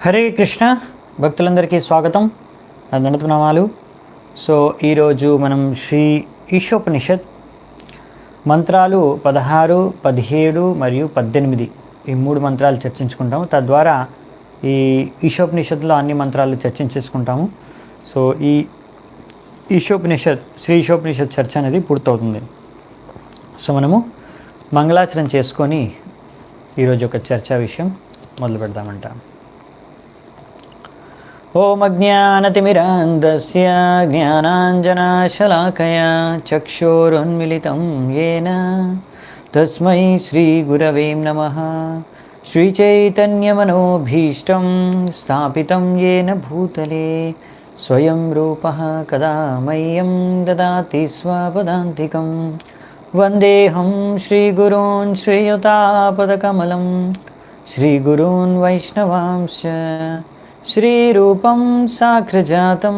హరే కృష్ణ భక్తులందరికీ స్వాగతం. నా దండప్రణామాలు. సో ఈరోజు మనం శ్రీ ఈశోపనిషత్ మంత్రాలు 16, 17 మరియు 18 ఈ మూడు మంత్రాలు చర్చించుకుంటాము. తద్వారా ఈ ఈశోపనిషత్తులో అన్ని మంత్రాలు చర్చించేసుకుంటాము. సో ఈ శ్రీ ఈశోపనిషత్ చర్చ అనేది పూర్తవుతుంది. సో మనము మంగళాచరణ చేసుకొని ఈరోజు ఒక చర్చా విషయం మొదలు పెడదామంట. ఓం అజ్ఞానతిమిరాంధస్య జ్ఞానాంజనాశలాకయా చక్షురున్మిళితం యేన తస్మై శ్రీగురవే నమః. శ్రీచైతన్యమనోభీష్టం స్థాపితం యేన భూతలే స్వయం రూపః కదా మह्यं దదాతి స్వపదాంతికం. వందేహం శ్రీగురూన్ శ్రీయుతాపదకమలం శ్రీగురూన్ వైష్ణవాంశ్చ శ్రీరూపం సాగ్రజాతం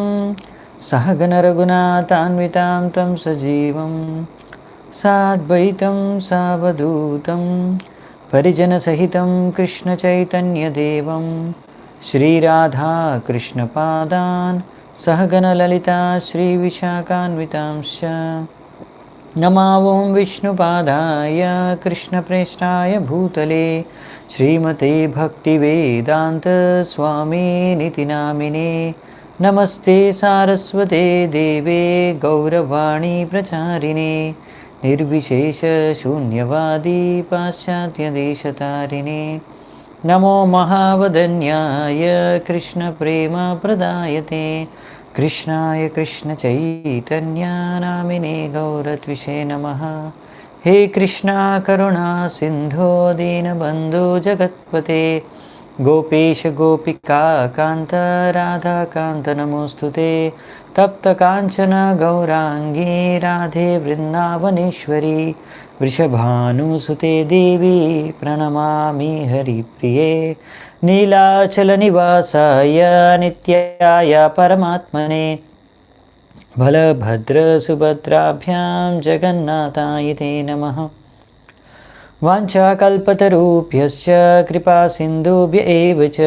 సహగణరఘునాథాన్వితాం తం సజీవం సాద్వైతం సావధూతం పరిజనసహితం కృష్ణచైతన్యదేవం శ్రీరాధాకృష్ణపాదాన్ సహగణలలితా శ్రీవిశాఖాన్వితాంశ్చ. నమో ఓం విష్ణుపాదాయ కృష్ణప్రేష్ఠాయ భూతలే శ్రీమతే భక్తివేదాంత స్వామినితి నామినే. నమస్తే సారస్వతే దేవే గౌరవాణి ప్రచారిణే నిర్విశేష శూన్యవాది పాశ్చాత్యదేశతారిణే. నమో మహావదన్యాయ కృష్ణ ప్రేమ ప్రదాయతే కృష్ణాయ కృష్ణ చైతన్య నామినే గౌరత్విషే నమః. హే కృష్ణ కరుణా సింధో దీనబంధో జగత్పతే గోపేశ గోపికా కాంత రాధాకాంత నమోస్తుతే. తప్త కాంచన గౌరాంగీ రాధే వృందావనేశ్వరి వృషభానుసుతే దేవి ప్రణమామి హరిప్రియే. నీలాచల నివాసాయ నిత్యాయ పరమాత్మనే బలభద్ర సుభద్రాభ్యాం జగన్నాథాయ తే నమః. వాంఛాకల్పతరుభ్యశ్చ కృపా సింధుభ్య ఏవ చ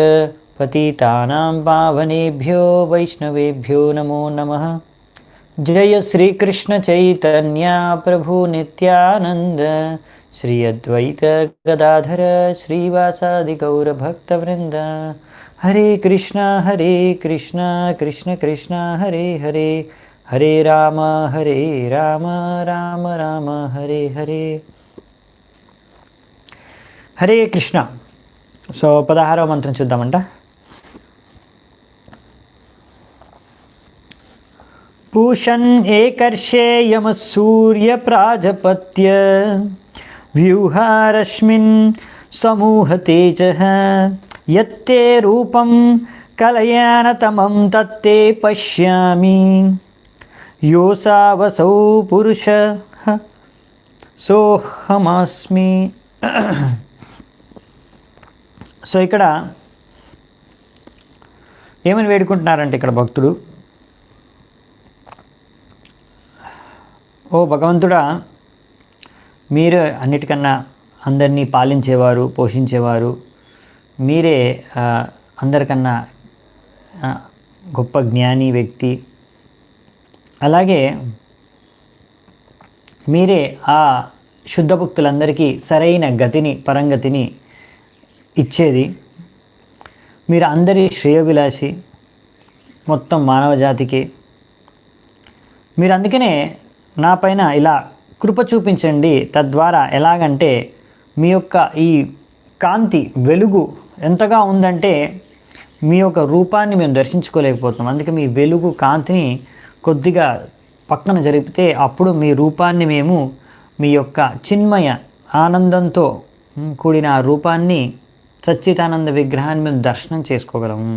పతితానాం పావనేభ్యో వైష్ణవేభ్యో నమో నమః. జయ శ్రీకృష్ణ చైతన్య ప్రభు నిత్యానంద శ్రీ అద్వైత గదాధర శ్రీవాసాది గౌరభక్తవృంద. హరే కృష్ణ కృష్ణ కృష్ణ హరే హరే హరే రామ రామ రామ హరే హరే. హరే కృష్ణ. సో 16వ మంత్రం చూద్దామంట. పూషన్ ఏకర్షే యమ సూర్య ప్రాజపత్య వ్యూహారశ్మిన్ సమూహ తేజః యత్తే రూపం కలయానతమం తత్తే పశ్యామి యోసావసౌ పురుషః సోహమస్మి. సో ఇక్కడ ఏమని వేడుకుంటున్నారంటే ఇక్కడ భక్తుడు, ఓ భగవంతుడా, మీరు అన్నిటికన్నా అందరినీ పాలించేవారు, పోషించేవారు, మీరే అందరికన్నా గొప్ప జ్ఞాని వ్యక్తి. అలాగే మీరే ఆ శుద్ధ భక్తులందరికీ సరైన గతిని, పరంగతిని ఇచ్చేది. మీరు అందరి శ్రేయోభిలాషి, మొత్తం మానవ జాతికి. మీరు అందుకనే నా పైన ఇలా కృప చూపించండి. తద్వారా ఎలాగంటే మీ యొక్క ఈ కాంతి, వెలుగు ఎంతగా ఉందంటే మీ యొక్క రూపాన్ని మేము దర్శించుకోలేకపోతున్నాం. అందుకే మీ వెలుగు కాంతిని కొద్దిగా పక్కన జరిపితే అప్పుడు మీ రూపాన్ని మేము, మీ యొక్క చిన్మయ ఆనందంతో కూడిన ఆ రూపాన్ని, సచ్చిదానంద విగ్రహాన్ని మేము దర్శనం చేసుకోగలము.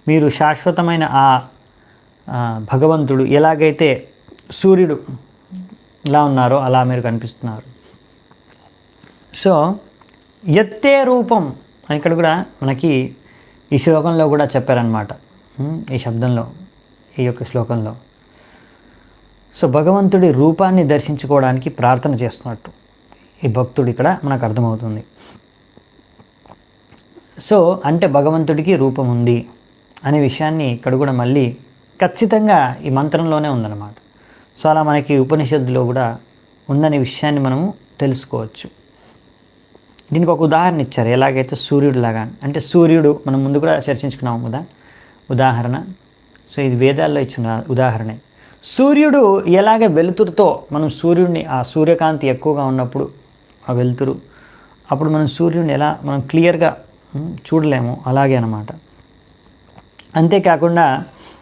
మీరు శాశ్వతమైన ఆ భగవంతుడు ఎలాగైతే సూర్యుడు ఎలా ఉన్నారో అలా మీరు కనిపిస్తున్నారు. సో ఎత్తే రూపం ఇక్కడ కూడా మనకి ఈ శ్లోకంలో కూడా చెప్పారనమాట. ఈ శబ్దంలో, ఈ యొక్క శ్లోకంలో సో భగవంతుడి రూపాన్ని దర్శించుకోవడానికి ప్రార్థన చేస్తున్నట్టు ఈ భక్తుడు ఇక్కడ మనకు అర్థమవుతుంది. సో అంటే భగవంతుడికి రూపం ఉంది అనే విషయాన్ని ఇక్కడ కూడా మళ్ళీ ఖచ్చితంగా ఈ మంత్రంలోనే ఉందన్నమాట. సో అలా మనకి ఉపనిషత్తులో కూడా ఉందనే విషయాన్ని మనము తెలుసుకోవచ్చు. దీనికి ఒక ఉదాహరణ ఇచ్చారు, ఎలాగైతే సూర్యుడు లాగా. అంటే సూర్యుడు మనం ముందు కూడా చర్చించుకున్నాము కదా ఉదాహరణ. సో ఇది వేదాల్లో ఇచ్చిన ఉదాహరణ. సూర్యుడు ఎలాగ వెలుతురుతో మనం సూర్యుడిని, ఆ సూర్యకాంతి ఎక్కువగా ఉన్నప్పుడు ఆ వెలుతురు, అప్పుడు మనం సూర్యుడిని ఎలా మనం క్లియర్గా చూడలేము, అలాగే అన్నమాట. అంతేకాకుండా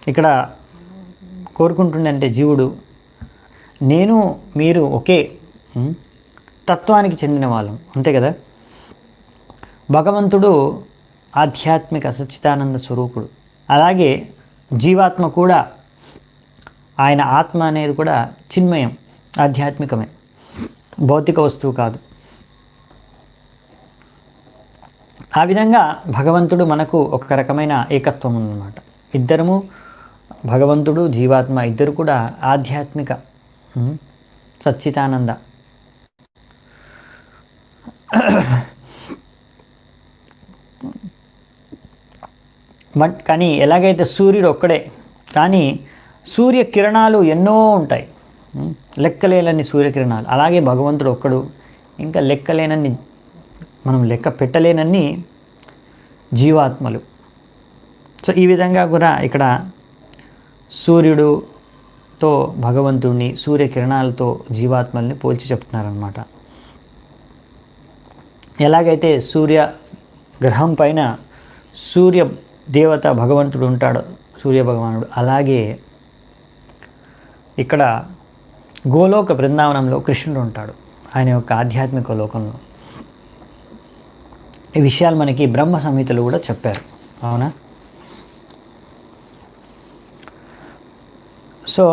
ఇక్కడ కోరుకుంటుండే జీవుడు, నేను మీరు ఒకే తత్వానికి చెందిన వాళ్ళం, అంతే కదా. భగవంతుడు ఆధ్యాత్మిక సచ్చిదానంద స్వరూపుడు, అలాగే జీవాత్మ కూడా, ఆయన ఆత్మ అనేది కూడా చిన్మయం, ఆధ్యాత్మికమే, భౌతిక వస్తువు కాదు. ఆ విధంగా భగవంతుడు మనకు ఒక రకమైన ఏకత్వం ఉందన్నమాట. ఇద్దరము, భగవంతుడు జీవాత్మ ఇద్దరు కూడా ఆధ్యాత్మిక సచ్చిదానంద. కానీ ఎలాగైతే సూర్యుడు ఒక్కడే, కానీ సూర్యకిరణాలు ఎన్నో ఉంటాయి, లెక్కలేనన్ని సూర్యకిరణాలు. అలాగే భగవంతుడు ఒక్కడు, ఇంకా లెక్కలేనన్ని, మనం లెక్క పెట్టలేనన్ని జీవాత్మలు. సో ఈ విధంగా కూడా ఇక్కడ సూర్యుడుతో భగవంతుడిని, సూర్యకిరణాలతో జీవాత్మల్ని పోల్చి చెప్తున్నారనమాట. ఎలాగైతే సూర్య గ్రహం పైన సూర్య దేవత భగవంతుడు ఉంటాడు, సూర్య భగవానుడు, అలాగే ఇక్కడ గోలోక బృందావనంలో కృష్ణుడు ఉంటాడు, ఆయన యొక్క ఆధ్యాత్మిక లోకంలో. ఈ విషయాలు మనకి బ్రహ్మ సంహితలు కూడా చెప్పారు, అవునా. సో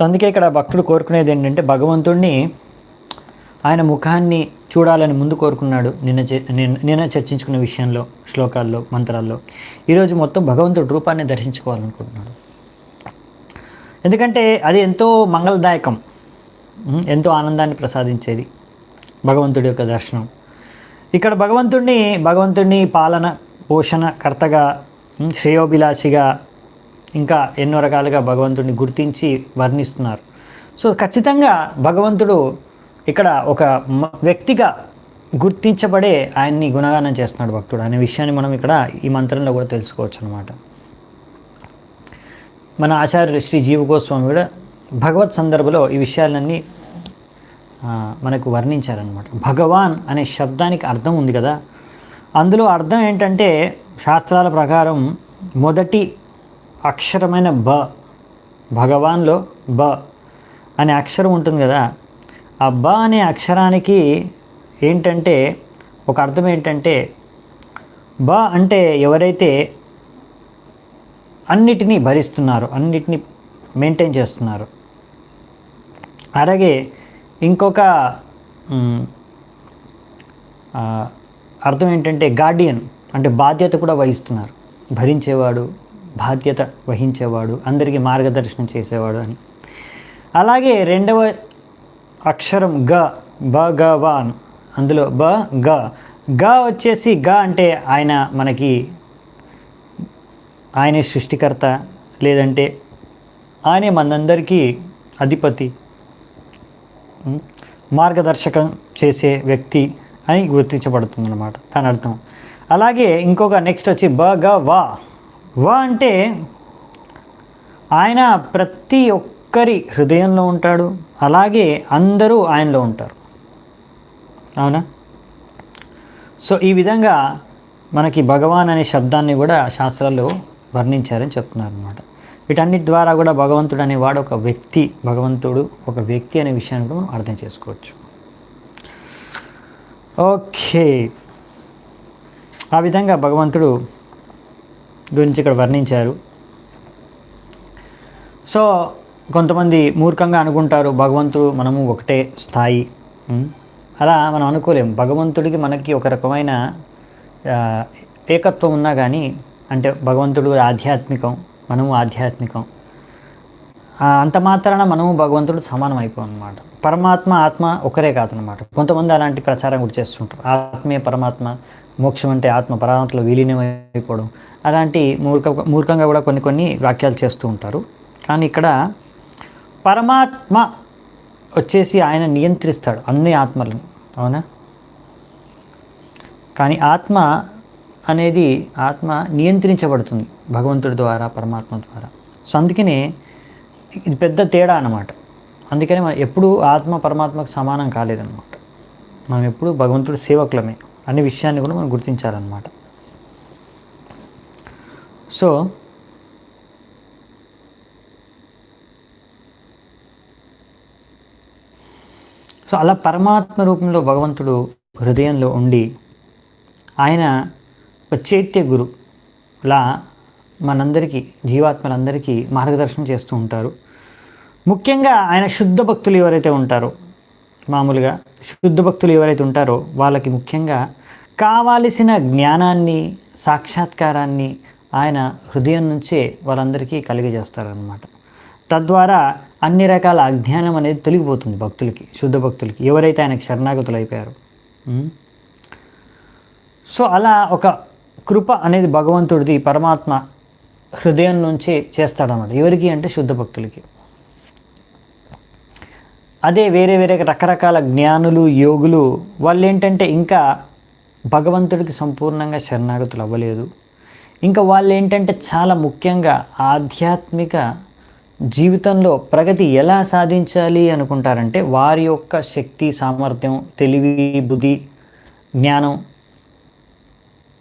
అందుకే ఇక్కడ భక్తుడు కోరుకునేది ఏంటంటే భగవంతుడిని, ఆయన ముఖాన్ని చూడాలని ముందు కోరుకున్నాడు నిన్న చర్చించుకున్న విషయంలో, శ్లోకాల్లో, మంత్రాల్లో. ఈరోజు మొత్తం భగవంతుడి రూపాన్ని దర్శించుకోవాలనుకుంటున్నాడు. ఎందుకంటే అది ఎంతో మంగళదాయకం, ఎంతో ఆనందాన్ని ప్రసాదించేది భగవంతుడి యొక్క దర్శనం. ఇక్కడ భగవంతుడిని పాలన పోషణ కర్తగా, శ్రేయోభిలాషిగా, ఇంకా ఎన్నో రకాలుగా భగవంతుడిని గుర్తించి వర్ణిస్తున్నారు. సో ఖచ్చితంగా భగవంతుడు ఇక్కడ ఒక వ్యక్తిగా గుర్తించబడే ఆయన్ని గుణగానం చేస్తున్నాడు భక్తుడు అనే విషయాన్ని మనం ఇక్కడ ఈ మంత్రంలో కూడా తెలుసుకోవచ్చు అనమాట. మన ఆచార్యులు శ్రీ జీవ గోస్వామి కూడా భగవత్ సందర్భంలో ఈ విషయాలన్నీ మనకు వర్ణించారనమాట. భగవాన్ అనే శబ్దానికి అర్థం ఉంది కదా, అందులో అర్థం ఏంటంటే శాస్త్రాల ప్రకారం మొదటి అక్షరమైన బ, భగవాన్లో బ అనే అక్షరం ఉంటుంది కదా, ఆ బ అనే అక్షరానికి ఏంటంటే ఒక అర్థం ఏంటంటే, బ అంటే ఎవరైతే అన్నిటినీ భరిస్తున్నారు, అన్నిటినీ మెయింటైన్ చేస్తున్నారు. అలాగే ఇంకొక అర్థం ఏంటంటే గార్డియన్, అంటే బాధ్యత కూడా వహిస్తున్నారు, భరించేవాడు, బాధ్యత వహించేవాడు, అందరికీ మార్గదర్శనం చేసేవాడు అని. అలాగే రెండవ అక్షరం గ, భగవాన్, అందులో బ గ, గ వచ్చేసి గ అంటే ఆయన మనకి, ఆయనే సృష్టికర్త, లేదంటే ఆయనే మనందరికీ అధిపతి, మార్గదర్శకం చేసే వ్యక్తి అని గుర్తించబడుతుంది అన్నమాట దాని అర్థం. అలాగే ఇంకొక నెక్స్ట్ వచ్చి బ గ వా, వా అంటే ఆయన ప్రతి ఒక్కరి హృదయంలో ఉంటాడు, అలాగే అందరూ ఆయనలో ఉంటారు, అవునా. సో ఈ విధంగా మనకి భగవాన్ అనే శబ్దాన్ని కూడా శాస్త్రాల్లో వర్ణించారని చెప్తున్నారు అనమాట. వీటన్నిటి ద్వారా కూడా భగవంతుడు అనేవాడు ఒక వ్యక్తి, భగవంతుడు ఒక వ్యక్తి అనే విషయాన్ని కూడా మనం అర్థం చేసుకోవచ్చు. ఓకే, ఆ విధంగా భగవంతుడు గురించి ఇక్కడ వర్ణించారు. సో కొంతమంది మూర్ఖంగా అనుకుంటారు భగవంతుడు మనము ఒకటే స్థాయి. అలా మనం అనుకోలేము. భగవంతుడికి మనకి ఒక రకమైన ఆ, ఏకత్వం ఉన్నా కానీ, అంటే భగవంతుడు ఆధ్యాత్మికం, మనము ఆధ్యాత్మికం. అంత మాత్రాన మనము భగవంతుడు సమానం అయిపోం అన్నమాట. పరమాత్మ ఆత్మ ఒకరే కాదనమాట. కొంతమంది అలాంటి ప్రచారం కూడా చేస్తుంటారు. ఆత్మే పరమాత్మ, మోక్షం అంటే ఆత్మ పరమాత్మలో విలీనం అయిపోవడం. అలాంటి మూర్ఖంగా కూడా కొన్ని కొన్ని వాక్యాలు చేస్తూ ఉంటారు. కానీ ఇక్కడ పరమాత్మ వచ్చేసి ఆయన నియంత్రిస్తాడు అన్ని ఆత్మలను, అవునా? కానీ ఆత్మ అనేది ఆత్మ నియంత్రించబడుతుంది భగవంతుడి ద్వారా, పరమాత్మ ద్వారా. సో అందుకనే ఇది పెద్ద తేడా అన్నమాట. అందుకని మనం ఎప్పుడూ ఆత్మ పరమాత్మకు సమానం కాలేదన్నమాట. మనం ఎప్పుడు భగవంతుడి సేవకులమే అనే విషయాన్ని కూడా మనం గుర్తించాలన్నమాట. సో అలా పరమాత్మ రూపంలో భగవంతుడు హృదయంలో ఉండి ఆయన ఒక చైత్య గురులా మనందరికీ, జీవాత్మలందరికీ మార్గదర్శనం చేస్తూ ఉంటారు. ముఖ్యంగా ఆయన శుద్ధ భక్తులు ఎవరైతే ఉంటారో, మామూలుగా శుద్ధ భక్తులు ఎవరైతే ఉంటారో వాళ్ళకి ముఖ్యంగా కావాల్సిన జ్ఞానాన్ని, సాక్షాత్కారాన్ని ఆయన హృదయం నుంచే వాళ్ళందరికీ కలిగజేస్తారనమాట. తద్వారా అన్ని రకాల అజ్ఞానం అనేది తొలగిపోతుంది భక్తులకి, శుద్ధ భక్తులకి, ఎవరైతే ఆయనకు శరణాగతులు అయిపోయారు. సో అలా ఒక కృప అనేది భగవంతుడిది పరమాత్మ హృదయం నుంచే చేస్తాడన్నమాట. ఎవరికి అంటే శుద్ధ భక్తులకి. అదే వేరే వేరే రకరకాల జ్ఞానులు, యోగులు వాళ్ళు ఏంటంటే ఇంకా భగవంతుడికి సంపూర్ణంగా శరణాగతులు అవ్వలేదు. ఇంకా వాళ్ళు ఏంటంటే చాలా ముఖ్యంగా ఆధ్యాత్మిక జీవితంలో ప్రగతి ఎలా సాధించాలి అనుకుంటారంటే వారి యొక్క శక్తి, సామర్థ్యం, తెలివి, బుద్ధి, జ్ఞానం,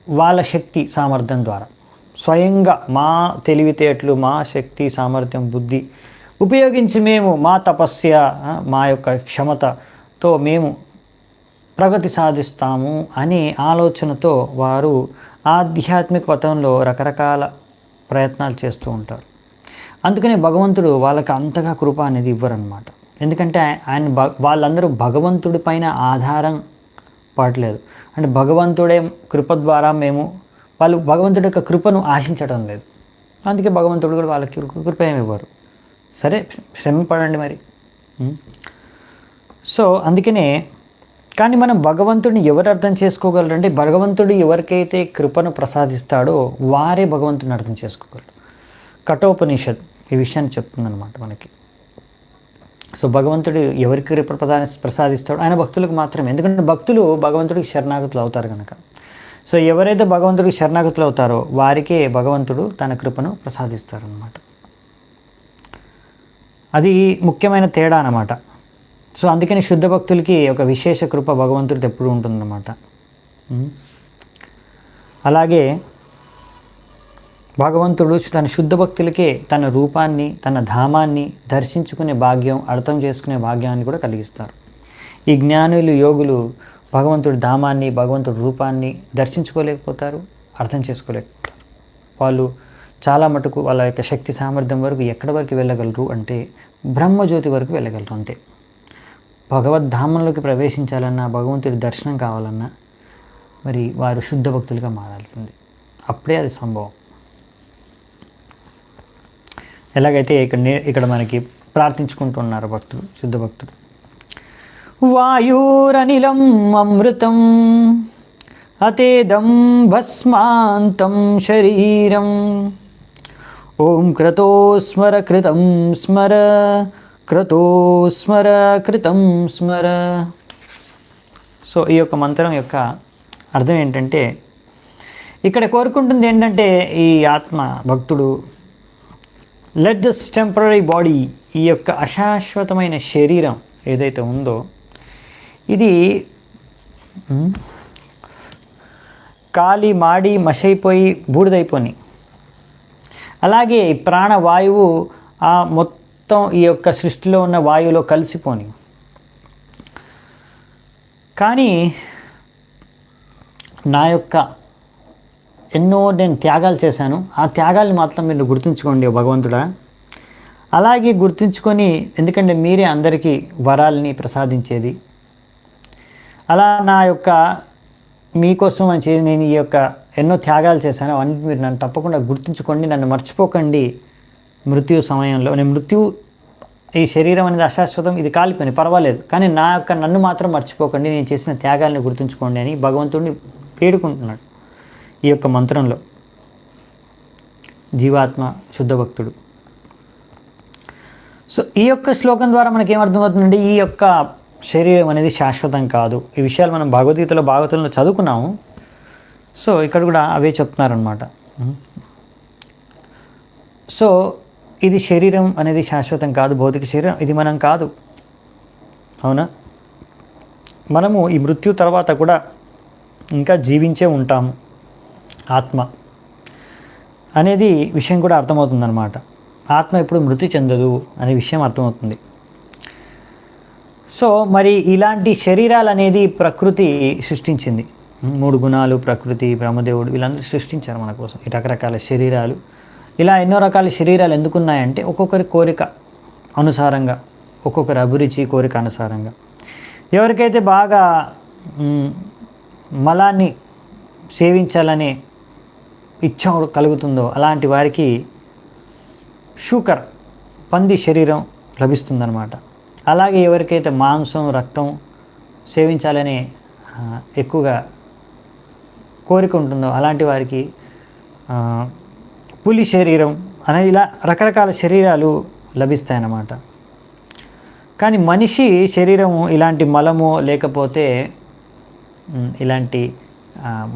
వాళ్ళ శక్తి సామర్థ్యం ద్వారా స్వయంగా మా తెలివితేటలు, మా శక్తి సామర్థ్యం, బుద్ధి ఉపయోగించి మేము మా తపస్య, మా యొక్క క్షమతతో మేము ప్రగతి సాధిస్తాము అనే ఆలోచనతో వారు ఆధ్యాత్మిక పథంలో రకరకాల ప్రయత్నాలు చేస్తూ ఉంటారు. అందుకనే భగవంతుడు వాళ్ళకి అంతగా కృప అనేది ఇవ్వరన్నమాట. ఎందుకంటే ఆయన వాళ్ళందరూ భగవంతుడి పైన ఆధారం పడలేదు. అంటే భగవంతుడే కృప ద్వారా వాళ్ళు భగవంతుడి యొక్క కృపను ఆశించడం లేదు. అందుకే భగవంతుడు కూడా వాళ్ళకి కృప ఏమి ఇవ్వరు. సరే, శ్రమపడండి మరి. సో అందుకనే, కానీ మనం భగవంతుడిని ఎవరు అర్థం చేసుకోగలరంటే భగవంతుడు ఎవరికైతే కృపను ప్రసాదిస్తాడో వారే భగవంతుడిని అర్థం చేసుకోగలరు. కఠోపనిషత్ ఈ విషయాన్ని చెప్తుందన్నమాట మనకి. సో భగవంతుడు ఎవరికి కృప ప్రసాదిస్తాడో ఆయన భక్తులకు మాత్రమే. ఎందుకంటే భక్తులు భగవంతుడికి శరణాగతులు అవుతారు కనుక. సో ఎవరైతే భగవంతుడికి శరణాగతులు అవుతారో వారికే భగవంతుడు తన కృపను ప్రసాదిస్తారనమాట. అది ముఖ్యమైన తేడా అన్నమాట. సో అందుకని శుద్ధ భక్తులకి ఒక విశేష కృప భగవంతుడికి ఎప్పుడు ఉంటుందన్నమాట. అలాగే భగవంతుడు తన శుద్ధ భక్తులకే తన రూపాన్ని, తన ధామాన్ని దర్శించుకునే భాగ్యం, అర్థం చేసుకునే భాగ్యాన్ని కూడా కలిగిస్తారు. ఈ జ్ఞానులు, యోగులు భగవంతుడి ధామాన్ని, భగవంతుడి రూపాన్ని దర్శించుకోలేకపోతారు, అర్థం చేసుకోలేకపోతారు. వాళ్ళు చాలా మటుకు వాళ్ళ యొక్క శక్తి సామర్థ్యం వరకు ఎక్కడి వరకు వెళ్ళగలరు అంటే బ్రహ్మజ్యోతి వరకు వెళ్ళగలరు అంతే. భగవద్ధామంలోకి ప్రవేశించాలన్నా, భగవంతుడి దర్శనం కావాలన్నా మరి వారు శుద్ధ భక్తులుగా మారాల్సింది. అప్పుడే అది సంభవం. ఎలాగైతే ఇక్కడ మనకి ప్రార్థించుకుంటున్నారు భక్తులు, శుద్ధ భక్తులు. వాయురనిలం అమృతం అతేదం భస్మాంతం శరీరం ఓం క్రతోస్మర కృతం స్మర క్రతోస్మర కృతం స్మర. సో ఈ యొక్క మంత్రం యొక్క అర్థం ఏంటంటే ఇక్కడ కోరుకుంటుంది ఏంటంటే ఈ ఆత్మ భక్తుడు లెట్ దిస్ టెంపరరీ బాడీ, ఈ యొక్క అశాశ్వతమైన శరీరం ఏదైతే ఉందో ఇది కాలి మాడి మషైపోయి బూడిదైపోయి, అలాగే ప్రాణవాయువు ఆ మొత్తం ఈ యొక్క సృష్టిలో ఉన్న వాయువులో కలిసిపోని. కానీ నా యొక్క ఎన్నో నేను త్యాగాలు చేశాను, ఆ త్యాగాల్ని మాత్రం మీరు గుర్తుంచుకోండి భగవంతుడా. అలాగే గుర్తుంచుకొని, ఎందుకంటే మీరే అందరికీ వరాలని ప్రసాదించేది. అలా నా యొక్క మీకోసం అని చేసి నేను ఈ యొక్క ఎన్నో త్యాగాలు చేశాను. అవన్నీ మీరు నన్ను తప్పకుండా గుర్తుంచుకోండి, నన్ను మర్చిపోకండి. మృత్యు సమయంలో ఈ శరీరం అనేది అశాశ్వతం, ఇది కాలిపోయింది పర్వాలేదు, కానీ నన్ను మాత్రం మర్చిపోకండి, నేను చేసిన త్యాగాలను గుర్తుంచుకోండి అని భగవంతుడిని వేడుకుంటున్నాడు ఈ యొక్క మంత్రంలో జీవాత్మ శుద్ధ భక్తుడు. సో ఈ యొక్క శ్లోకం ద్వారా మనకి ఏమర్థమవుతుందంటే, ఈ యొక్క శరీరం అనేది శాశ్వతం కాదు. ఈ విషయాలు మనం భాగవతంలో చదువుకున్నాము. సో ఇక్కడ కూడా అవే చెప్తున్నారనమాట. సో ఇది శరీరం అనేది శాశ్వతం కాదు, భౌతిక శరీరం ఇది మనం కాదు, అవునా? మనము ఈ మృత్యు తర్వాత కూడా ఇంకా జీవించే ఉంటాము. ఆత్మ అనేది విషయం కూడా అర్థమవుతుందన్నమాట. ఆత్మ ఎప్పుడు మృతి చెందదు అనే విషయం అర్థమవుతుంది. సో మరి ఇలాంటి శరీరాలు అనేది ప్రకృతి సృష్టించింది. 3 గుణాలు, ప్రకృతి, బ్రహ్మదేవుడు వీళ్ళందరూ సృష్టించారు మన కోసం ఈ రకరకాల శరీరాలు. ఇలా ఎన్నో రకాల శరీరాలు ఎందుకున్నాయంటే ఒక్కొక్కరి కోరిక అనుసారంగా, ఒక్కొక్కరి అభిరుచి కోరిక అనుసారంగా. ఎవరికైతే బాగా మలాన్ని సేవించాలనే ఇచ్చ కలుగుతుందో అలాంటి వారికి శూకర్ పంది శరీరం లభిస్తుందన్నమాట. అలాగే ఎవరికైతే మాంసం, రక్తం సేవించాలనే ఎక్కువగా కోరిక ఉంటుందో అలాంటి వారికి పులి శరీరం అనేది, ఇలా రకరకాల శరీరాలు లభిస్తాయన్నమాట. కానీ మనిషి శరీరము ఇలాంటి మలము లేకపోతే ఇలాంటి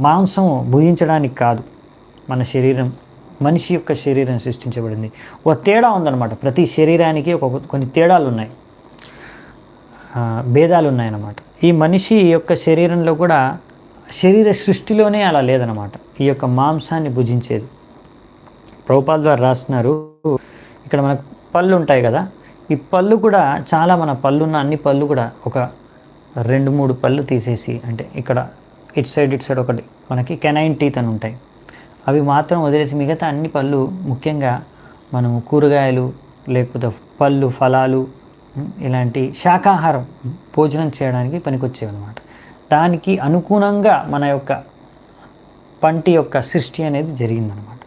మాంసం భుజించడానికి కాదు. మన శరీరం, మనిషి యొక్క శరీరం సృష్టించబడింది. ఒక తేడా ఉందన్నమాట. ప్రతి శరీరానికి కొన్ని తేడాలు ఉన్నాయి, భేదాలు ఉన్నాయన్నమాట. ఈ మనిషి యొక్క శరీరంలో కూడా శరీర సృష్టిలోనే అలా లేదన్నమాట. ఈ యొక్క మాంసాన్ని భుజించేది ప్రభుపాద ద్వారా రాస్తున్నారు. ఇక్కడ మనకు పళ్ళు ఉంటాయి కదా, ఈ పళ్ళు కూడా చాలా, మన పళ్ళున్న అన్ని పళ్ళు కూడా ఒక 2-3 పళ్ళు తీసేసి, అంటే ఇక్కడ ఇటు సైడ్ ఒకటి మనకి కెనైన్ టీత్ అని ఉంటాయి, అవి మాత్రం వదిలేసి మిగతా అన్ని పళ్ళు, ముఖ్యంగా మనము కూరగాయలు లేకపోతే పళ్ళు, ఫలాలు ఇలాంటి శాకాహారం భోజనం చేయడానికి పనికొచ్చేవి అన్నమాట. దానికి అనుగుణంగా మన యొక్క పంటి యొక్క సృష్టి అనేది జరిగిందనమాట.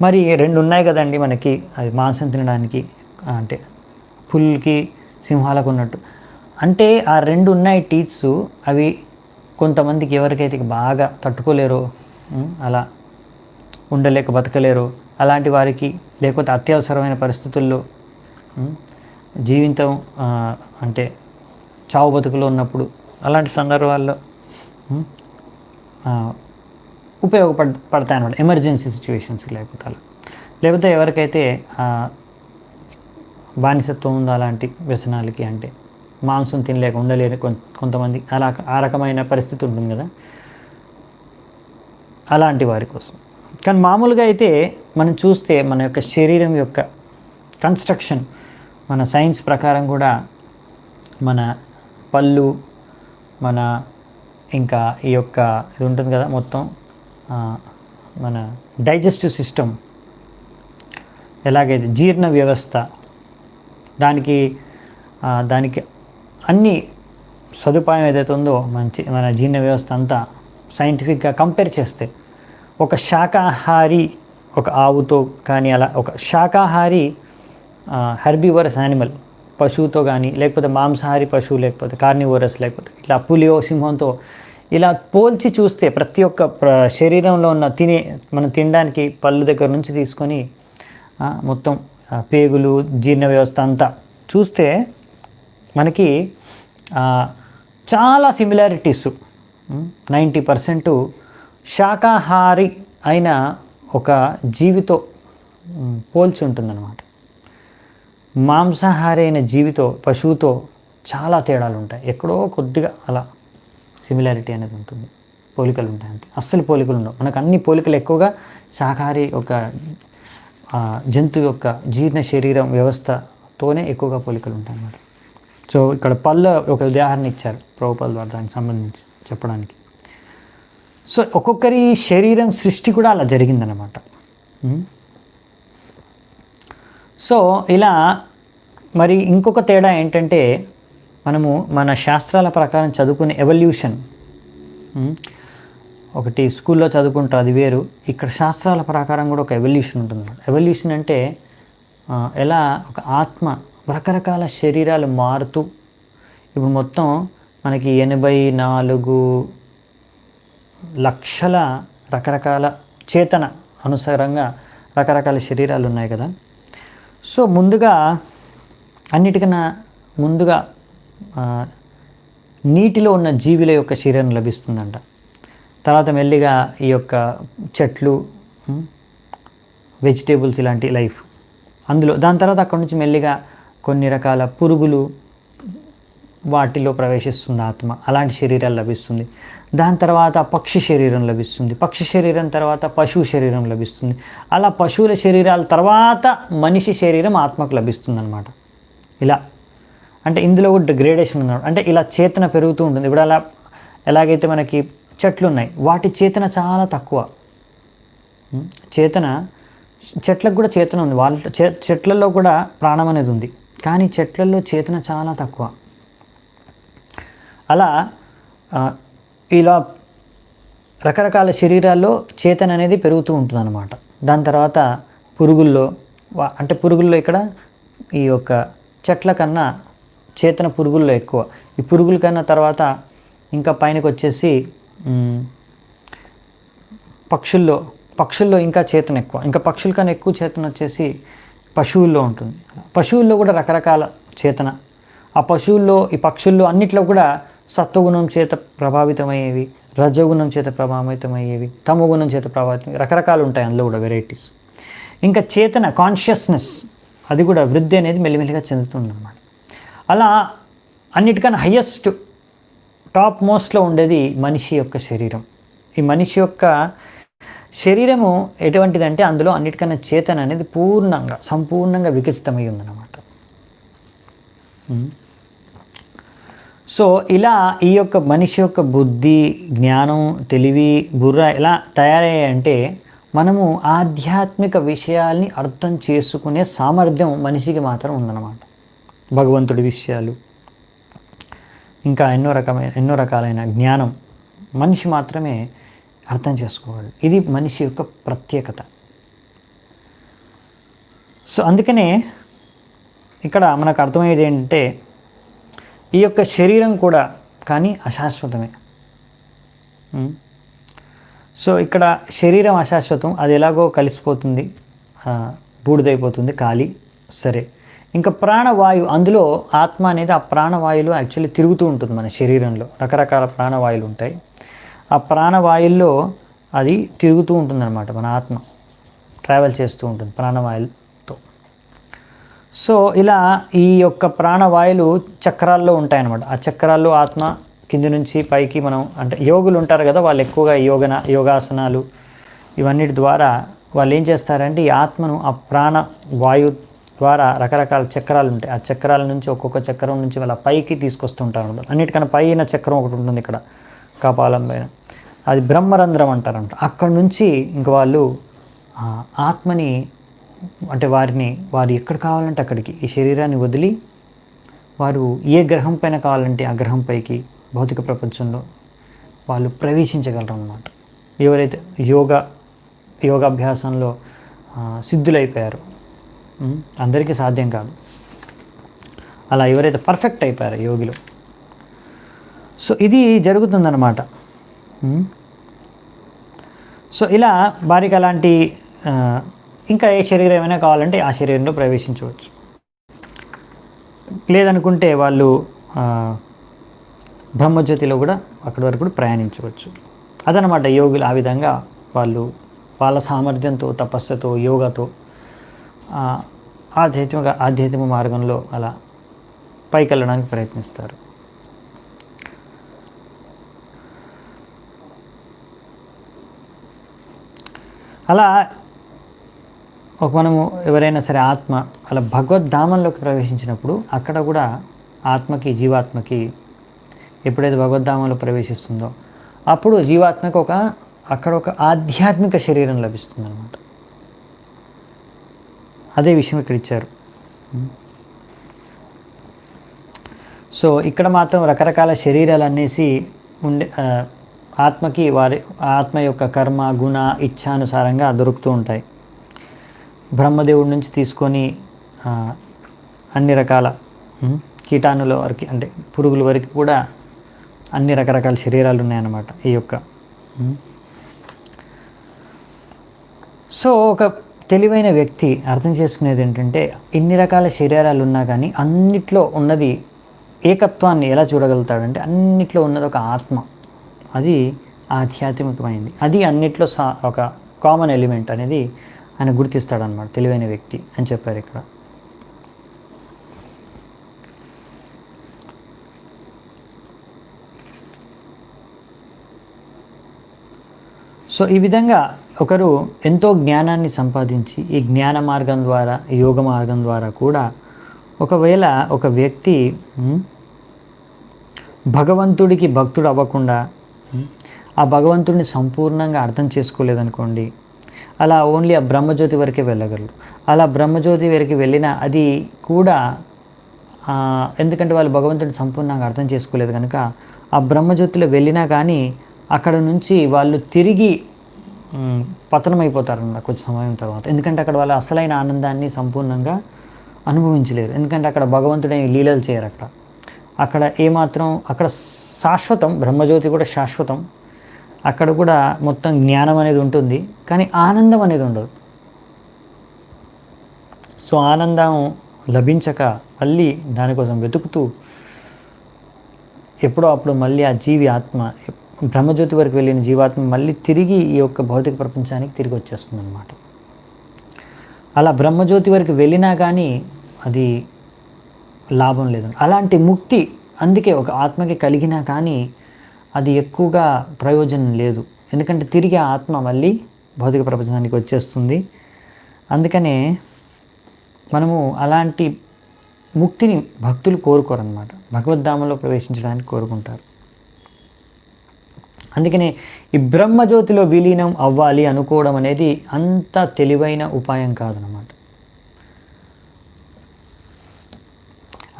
మరి 2 ఉన్నాయి కదండి మనకి, అది మాంసం తినడానికి, అంటే పుల్కి, సింహాలకు ఉన్నట్టు. అంటే ఆ 2 ఉన్నాయి టీత్స్, అవి కొంతమందికి ఎవరికైతే బాగా తట్టుకోలేరో, అలా ఉండలేక బతకలేరో అలాంటి వారికి, లేకపోతే అత్యవసరమైన పరిస్థితుల్లో జీవితం అంటే చావు బతుకులో ఉన్నప్పుడు అలాంటి సందర్భాల్లో ఉపయోగపడతాయి అన్నమాట. ఎమర్జెన్సీ సిచ్యువేషన్స్ లేకపోతే ఎవరికైతే బానిసత్వం ఉందో అలాంటి వ్యసనాలకి, అంటే మాంసం తినలేక ఉండలేని కొంతమంది అలా ఆ రకమైన పరిస్థితి ఉంటుంది కదా, అలాంటి వారి కోసం. కానీ మామూలుగా అయితే మనం చూస్తే మన యొక్క శరీరం యొక్క కన్స్ట్రక్షన్, మన సైన్స్ ప్రకారం కూడా మన పళ్ళు, మన ఇంకా ఈ యొక్క ఇది ఉంటుంది కదా మొత్తం, మన డైజెస్టివ్ సిస్టమ్, ఎలాగైతే జీర్ణ వ్యవస్థ, దానికి అన్ని సదుపాయం ఏదైతే ఉందో మన జీర్ణ వ్యవస్థ అంతా సైంటిఫిక్గా కంపేర్ చేస్తే, ఒక శాకాహారి ఒక ఆవుతో కానీ, అలా ఒక శాకాహారి హెర్బివరస్ యానిమల్ పశువుతో కానీ, లేకపోతే మాంసాహారి పశువు, లేకపోతే కార్నివోరస్, లేకపోతే ఇట్లా పులియో, సింహంతో ఇలా పోల్చి చూస్తే, ప్రతి ఒక్క శరీరంలో ఉన్న మనం తినడానికి పళ్ళు దగ్గర నుంచి తీసుకొని మొత్తం పేగులు, జీర్ణ వ్యవస్థ అంతా చూస్తే మనకి చాలా సిమిలారిటీస్, 90% శాకాహారి అయిన ఒక జీవితో పోల్చి ఉంటుందన్నమాట. మాంసాహారి అయిన జీవితో, పశువుతో చాలా తేడాలు ఉంటాయి. ఎక్కడో కొద్దిగా అలా సిమిలారిటీ అనేది ఉంటుంది, పోలికలు ఉంటాయి అంతే. అస్సలు పోలికలు ఉండవు. మనకు అన్ని పోలికలు ఎక్కువగా శాకాహారి ఒక జంతువు యొక్క జీర్ణ శరీరం వ్యవస్థతోనే ఎక్కువగా పోలికలు ఉంటాయి అన్నమాట. సో ఇక్కడ పళ్ళ ఒక ఉదాహరణ ఇచ్చారు ప్రభుపాద ద్వారా దానికి సంబంధించి చెప్పడానికి. సో ఒక్కొక్కరి శరీరం సృష్టి కూడా అలా జరిగిందనమాట. సో ఇలా మరి ఇంకొక తేడా ఏంటంటే మనము మన శాస్త్రాల ప్రకారం చదువుకునే ఎవల్యూషన్ ఒకటి స్కూల్లో చదువుకుంటారు, అది వేరు. ఇక్కడ శాస్త్రాల ప్రకారం కూడా ఒక ఎవల్యూషన్ ఉంటుంది. ఎవల్యూషన్ అంటే ఎలా ఒక ఆత్మ రకరకాల శరీరాలు మారుతూ ఇప్పుడు మొత్తం మనకి 84 లక్షల రకరకాల చేతన అనుసారంగా రకరకాల శరీరాలు ఉన్నాయి కదా. సో ముందుగా అన్నిటికన్నా ముందుగా నీటిలో ఉన్న జీవుల యొక్క శరీరం లభిస్తుందంట. తర్వాత మెల్లిగా ఈ యొక్క చెట్లు, వెజిటేబుల్స్ ఇలాంటి లైఫ్ అందులో, దాని తర్వాత అక్కడి నుంచి మెల్లిగా కొన్ని రకాల పురుగులు వాటిలో ప్రవేశిస్తుంది ఆత్మ, అలాంటి శరీరాలు లభిస్తుంది. దాని తర్వాత పక్షి శరీరం లభిస్తుంది, పక్షి శరీరం తర్వాత పశువు శరీరం లభిస్తుంది. అలా పశువుల శరీరాల తర్వాత మనిషి శరీరం ఆత్మకు లభిస్తుంది అన్నమాట. ఇలా అంటే ఇందులో కూడా గ్రేడేషన్ ఉన్నాడు. అంటే ఇలా చేతన పెరుగుతూ ఉంటుంది. ఇప్పుడు అలా ఎలాగైతే మనకి చెట్లు ఉన్నాయి, వాటి చేతన చాలా తక్కువ. చేతన చెట్లకు కూడా చేతన ఉంది, వాళ్ళ చెట్లలో కూడా ప్రాణం అనేది ఉంది, కానీ చెట్లలో చేతన చాలా తక్కువ. అలా ఇలా రకరకాల శరీరాల్లో చేతన అనేది పెరుగుతూ ఉంటుంది అన్నమాట. దాని తర్వాత పురుగుల్లో అంటే పురుగుల్లో ఇక్కడ ఈ యొక్క చెట్ల కన్నా చేతన పురుగుల్లో ఎక్కువ. ఈ పురుగుల కన్నా తర్వాత ఇంకా పైనకి వచ్చేసి పక్షుల్లో ఇంకా చేతన ఎక్కువ. ఇంకా పక్షుల కన్నా ఎక్కువ చేతన వచ్చేసి పశువుల్లో ఉంటుంది. పశువుల్లో కూడా రకరకాల చేతన. ఆ ఈ పక్షుల్లో అన్నిట్లో కూడా సత్వగుణం చేత ప్రభావితమయ్యేవి, రజోగుణం చేత ప్రభావితమయ్యేవి, తమోగుణం చేత ప్రభావితం, రకరకాలు ఉంటాయి అందులో కూడా వెరైటీస్. ఇంకా చేతన కాన్షియస్నెస్ అది కూడా వృద్ధి అనేది మెల్లిమెల్లిగా చెందుతుందన్నమాట. అలా అన్నిటికన్నా హయ్యెస్ట్ టాప్ మోస్ట్లో ఉండేది మనిషి యొక్క శరీరం. ఈ మనిషి యొక్క శరీరము ఎటువంటిదంటే అందులో అన్నిటికన్నా చేతన అనేది సంపూర్ణంగా వికసితమై ఉందన్నమాట. సో ఇలా ఈ యొక్క మనిషి యొక్క బుద్ధి, జ్ఞానం, తెలివి, బుర్ర ఎలా తయారయ్యాయంటే మనము ఆధ్యాత్మిక విషయాల్ని అర్థం చేసుకునే సామర్థ్యం మనిషికి మాత్రం ఉందన్నమాట. భగవంతుడి విషయాలు ఇంకా ఎన్నో రకాలైన జ్ఞానం మనిషి మాత్రమే అర్థం చేసుకోవాలి. ఇది మనిషి యొక్క ప్రత్యేకత. సో అందుకనే ఇక్కడ మనకు అర్థమయ్యేది ఏంటంటే ఈ యొక్క శరీరం కూడా కానీ అశాశ్వతమే. సో ఇక్కడ శరీరం అశాశ్వతం, అది ఎలాగో కలిసిపోతుంది, బూడిదైపోతుంది, ఖాళీ. సరే, ఇంకా ప్రాణవాయువు, అందులో ఆత్మ అనేది ఆ ప్రాణవాయువులో యాక్చువల్లీ తిరుగుతూ ఉంటుంది. మన శరీరంలో రకరకాల ప్రాణవాయువులు ఉంటాయి. ఆ ప్రాణవాయుల్లో అది తిరుగుతూ ఉంటుంది అన్నమాట. మన ఆత్మ ట్రావెల్ చేస్తూ ఉంటుంది ప్రాణవాయువుతో. సో ఇలా ఈ యొక్క ప్రాణవాయువులు చక్రాల్లో ఉంటాయన్నమాట. ఆ చక్రాల్లో ఆత్మ కింది నుంచి పైకి, మనం అంటే యోగులు ఉంటారు కదా, వాళ్ళు ఎక్కువగా యోగాసనాలు ఇవన్నిటి ద్వారా వాళ్ళు ఏం చేస్తారంటే ఈ ఆత్మను ఆ ప్రాణవాయువు ద్వారా రకరకాల చక్రాలు ఉంటాయి. ఆ చక్రాల నుంచి ఒక్కొక్క చక్రం నుంచి వాళ్ళ పైకి తీసుకొస్తుంటారు. అన్నిటికన్నా పైన చక్రం ఒకటి ఉంటుంది ఇక్కడ కపాలం పైన, అది బ్రహ్మరంధ్రం అంటారంట. అక్కడ నుంచి ఇంక వాళ్ళు ఆత్మని అంటే వారు ఎక్కడ కావాలంటే అక్కడికి, ఈ శరీరాన్ని వదిలి వారు ఏ గ్రహం పైన కావాలంటే ఆ గ్రహం పైకి భౌతిక ప్రపంచంలో వాళ్ళు ప్రవేశించగలరు అన్నమాట. ఎవరైతే యోగాభ్యాసంలో సిద్ధులైపోయారు, అందరికీ సాధ్యం కాదు, అలా ఎవరైతే పర్ఫెక్ట్ అయిపోయారో యోగిలో, సో ఇది జరుగుతుందన్నమాట. సో ఇలా వారికి అలాంటి ఇంకా ఏ శరీరం ఏమైనా కావాలంటే ఆ శరీరంలో ప్రవేశించవచ్చు. లేదనుకుంటే వాళ్ళు బ్రహ్మజ్యోతిలో కూడా అక్కడి వరకు కూడా ప్రయాణించవచ్చు. అదనమాట యోగులు. ఆ విధంగా వాళ్ళు వాళ్ళ సామర్థ్యంతో, తపస్సుతో, యోగాతో ఆధ్యాత్మిక మార్గంలో అలా పైకి వెళ్ళడానికి ప్రయత్నిస్తారు. అలా మనము ఎవరైనా సరే ఆత్మ అలా భగవద్ధామంలోకి ప్రవేశించినప్పుడు అక్కడ కూడా ఆత్మకి, జీవాత్మకి ఎప్పుడైతే భగవద్ధామంలో ప్రవేశిస్తుందో అప్పుడు జీవాత్మకి అక్కడ ఒక ఆధ్యాత్మిక శరీరం లభిస్తుంది అన్నమాట. అదే విషయం ఇక్కడ ఇచ్చారు. సో ఇక్కడ మాత్రం రకరకాల శరీరాలు అనేసి ఉండే ఆత్మకి వారి ఆత్మ యొక్క కర్మ గుణ ఇచ్ఛానుసారంగా దొరుకుతూ ఉంటాయి. బ్రహ్మదేవుడి నుంచి తీసుకొని అన్ని రకాల కీటాణుల వరకు అంటే పురుగుల వరకు కూడా అన్ని రకరకాల శరీరాలు ఉన్నాయన్నమాట ఈ యొక్క. సో ఒక తెలివైన వ్యక్తి అర్థం చేసుకునేది ఏంటంటే ఇన్ని రకాల శరీరాలు ఉన్నా కానీ అన్నిట్లో ఉన్నది ఏకత్వాన్ని ఎలా చూడగలుగుతాడంటే అన్నిట్లో ఉన్నది ఒక ఆత్మ, అది ఆధ్యాత్మికమైంది, అది అన్నిట్లో ఒక కామన్ ఎలిమెంట్ అనేది ఆయన గుర్తిస్తాడనమాట తెలివైన వ్యక్తి అని చెప్పారు ఇక్కడ. సో ఈ విధంగా ఒకరు ఎంతో జ్ఞానాన్ని సంపాదించి ఈ జ్ఞాన మార్గం ద్వారా యోగ మార్గం ద్వారా కూడా ఒకవేళ ఒక వ్యక్తి భగవంతుడికి భక్తుడు అవ్వకుండా ఆ భగవంతుడిని సంపూర్ణంగా అర్థం చేసుకోలేదనుకోండి, అలా ఓన్లీ ఆ బ్రహ్మజ్యోతి వరకే వెళ్ళగలరు. అలా బ్రహ్మజ్యోతి వరకు వెళ్ళినా అది కూడా ఎందుకంటే వాళ్ళు భగవంతుడిని సంపూర్ణంగా అర్థం చేసుకోలేదు కనుక ఆ బ్రహ్మజ్యోతిలో వెళ్ళినా కానీ అక్కడ నుంచి వాళ్ళు తిరిగి పతనమైపోతారన్న కొంచెం సమయం తర్వాత. ఎందుకంటే అక్కడ వాళ్ళ అసలైన ఆనందాన్ని సంపూర్ణంగా అనుభవించలేరు. ఎందుకంటే అక్కడ భగవంతుడైన లీలలు చేయరు. అక్కడ ఏమాత్రం అక్కడ శాశ్వతం, బ్రహ్మజ్యోతి కూడా శాశ్వతం, అక్కడ కూడా మొత్తం జ్ఞానం అనేది ఉంటుంది కానీ ఆనందం అనేది ఉండదు. సో ఆనందం లభించక మళ్ళీ దానికోసం వెతుకుతూ ఎప్పుడో అప్పుడు మళ్ళీ ఆ జీవి ఆత్మ బ్రహ్మజ్యోతి వరకు వెళ్ళిన జీవాత్మ మళ్ళీ తిరిగి ఈ యొక్క భౌతిక ప్రపంచానికి తిరిగి వచ్చేస్తుంది అన్నమాట. అలా బ్రహ్మజ్యోతి వరకు వెళ్ళినా కానీ అది లాభం లేదు. అలాంటి ముక్తి అందుకే ఒక ఆత్మకి కలిగినా కానీ అది ఎక్కువగా ప్రయోజనం లేదు. ఎందుకంటే తిరిగి ఆ ఆత్మ మళ్ళీ భౌతిక ప్రపంచానికి వచ్చేస్తుంది. అందుకనే మనము అలాంటి ముక్తిని భక్తులు కోరుకోరన్నమాట, భగవద్ధామంలో ప్రవేశించడానికి కోరుకుంటారు. అందుకనే ఈ బ్రహ్మజ్యోతిలో విలీనం అవ్వాలి అనుకోవడం అనేది అంత తెలివైన ఉపాయం కాదనమాట.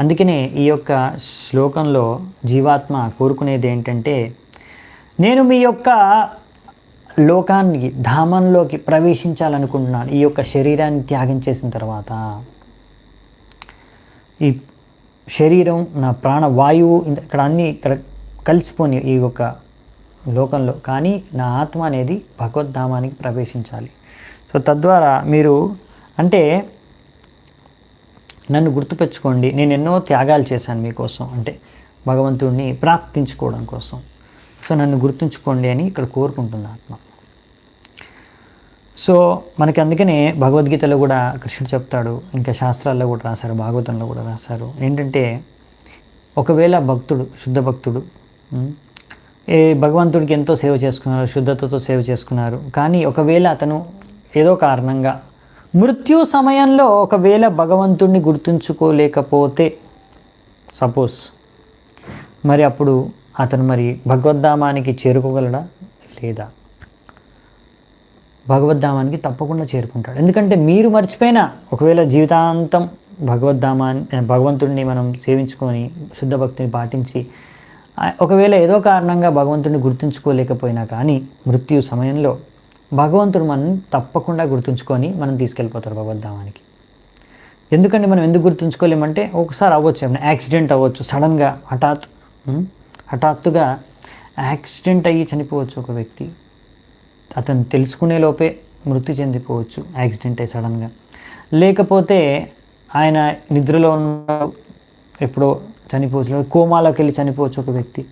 అందుకనే ఈ యొక్క శ్లోకంలో జీవాత్మ కోరుకునేది ఏంటంటే, నేను మీ యొక్క లోకానికి ధామంలోకి ప్రవేశించాలనుకుంటున్నాను. ఈ యొక్క శరీరాన్ని త్యాగం చేసిన తర్వాత ఈ శరీరం నా ప్రాణవాయువు ఇక్కడ అన్నీ ఇక్కడ కలిసిపోని ఈ యొక్క లోకంలో, కానీ నా ఆత్మ అనేది భగవద్ధామానికి ప్రవేశించాలి. సో తద్వారా మీరు అంటే నన్ను గుర్తుపెట్టుకోండి, నేను ఎన్నో త్యాగాలు చేశాను మీకోసం, అంటే భగవంతుడిని ప్రాప్తించుకోవడం కోసం. సో నన్ను గుర్తుంచుకోండి అని ఇక్కడ కోరుకుంటుంది ఆత్మ. సో మనకి అందుకనే భగవద్గీతలో కూడా కృష్ణుడు చెప్తాడు, ఇంకా శాస్త్రాల్లో కూడా రాశారు, భాగవతంలో కూడా రాశారు ఏంటంటే, ఒకవేళ భక్తుడు శుద్ధ భక్తుడు భగవంతుడికి ఎంతో సేవ చేసుకున్నారు, శుద్ధతతో సేవ చేసుకున్నారు, కానీ ఒకవేళ అతను ఏదో కారణంగా మృత్యు సమయంలో ఒకవేళ భగవంతుడిని గుర్తుంచుకోలేకపోతే సపోజ్, మరి అప్పుడు అతను మరి భగవద్ధామానికి చేరుకోగలడా లేదా? భగవద్ధామానికి తప్పకుండా చేరుకుంటాడు. ఎందుకంటే మీరు మర్చిపోయినా ఒకవేళ జీవితాంతం భగవంతుడిని మనం సేవించుకొని శుద్ధ భక్తిని పాటించి ఒకవేళ ఏదో కారణంగా భగవంతుడిని గుర్తుంచుకోలేకపోయినా కానీ మృత్యు సమయంలో భగవంతుడు మనం తప్పకుండా గుర్తుంచుకొని మనం తీసుకెళ్ళిపోతారు భగవద్ధామానికి. ఎందుకంటే మనం ఎందుకు గుర్తుంచుకోలేమంటే ఒకసారి అవ్వచ్చు, ఏమైనా యాక్సిడెంట్ అవ్వచ్చు, సడన్గా హఠాత్తుగా యాక్సిడెంట్ అయ్యి చనిపోవచ్చు ఒక వ్యక్తి, అతను తెలుసుకునే లోపే మృతి చెందిపోవచ్చు యాక్సిడెంట్ అయ్యి సడన్గా. లేకపోతే ఆయన నిద్రలో ఉన్న ఎప్పుడో చనిపోవచ్చు, కోమాలోకి వెళ్ళి చనిపోవచ్చు ఒక వ్యక్తి.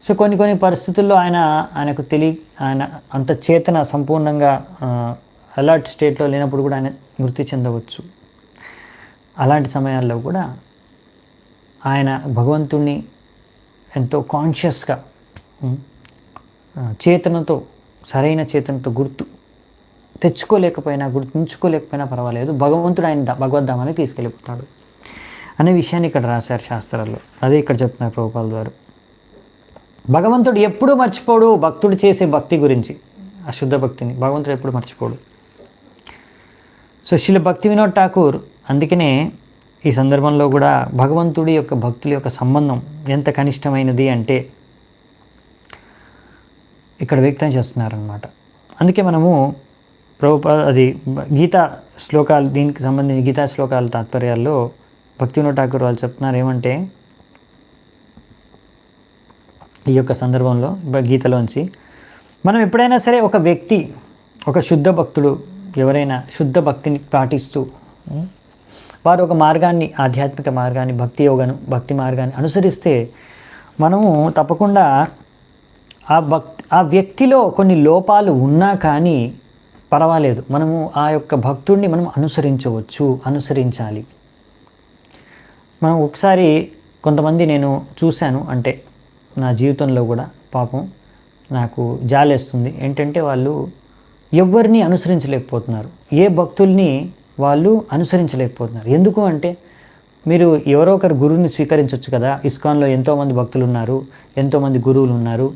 సో కొన్ని పరిస్థితుల్లో ఆయనకు ఆయన అంత చేతన సంపూర్ణంగా అలర్ట్ స్టేట్లో లేనప్పుడు కూడా ఆయన మృతి చెందవచ్చు. అలాంటి సమయాల్లో కూడా ఆయన భగవంతుణ్ణి ఎంతో కాన్షియస్గా చేతనతో, సరైన చేతనతో గుర్తుంచుకోలేకపోయినా పర్వాలేదు, భగవంతుడు ఆయన భగవద్ధామానికి తీసుకెళ్ళిపోతాడు అనే విషయాన్ని ఇక్కడ రాశారు శాస్త్రాల్లో. అదే ఇక్కడ చెప్తున్నారు ప్రభుపాల ద్వారా. భగవంతుడు ఎప్పుడూ మర్చిపోడు భక్తుడు చేసే భక్తి గురించి, అశుద్ధ భక్తిని భగవంతుడు ఎప్పుడు మర్చిపోడు. సో శ్రీల భక్తి వినోద్ ఠాకూర్ అందుకనే ఈ సందర్భంలో కూడా భగవంతుడి యొక్క భక్తుల యొక్క సంబంధం ఎంత కనిష్టమైనది అంటే ఇక్కడ వ్యక్తం చేస్తున్నారనమాట. అందుకే మనము అది గీతా శ్లోకాలు, దీనికి సంబంధించిన గీతా శ్లోకాల తాత్పర్యాల్లో భక్తి వినోద్ ఠాకూర్ వాళ్ళు చెప్తున్నారు ఏమంటే, ఈ యొక్క సందర్భంలో గీతలోంచి మనం ఎప్పుడైనా సరే ఒక వ్యక్తి, ఒక శుద్ధ భక్తుడు ఎవరైనా శుద్ధ భక్తిని పాటిస్తూ వారు ఒక మార్గాన్ని, ఆధ్యాత్మిక మార్గాన్ని, భక్తి మార్గాన్ని అనుసరిస్తే మనము తప్పకుండా ఆ వ్యక్తిలో కొన్ని లోపాలు ఉన్నా కానీ పర్వాలేదు, మనము ఆ యొక్క భక్తుడిని మనం అనుసరించాలి. మనం ఒకసారి కొంతమంది నేను చూశాను, అంటే నా జీవితంలో కూడా పాపం నాకు జాలేస్తుంది ఏంటంటే, వాళ్ళు ఎవరిని అనుసరించలేకపోతున్నారు, ఏ భక్తుల్ని వాళ్ళు అనుసరించలేకపోతున్నారు. ఎందుకు అంటే, మీరు ఎవరో ఒకరు గురువుని స్వీకరించవచ్చు కదా, ఇస్కాన్లో ఎంతోమంది భక్తులు ఉన్నారు, ఎంతోమంది గురువులు ఉన్నారు,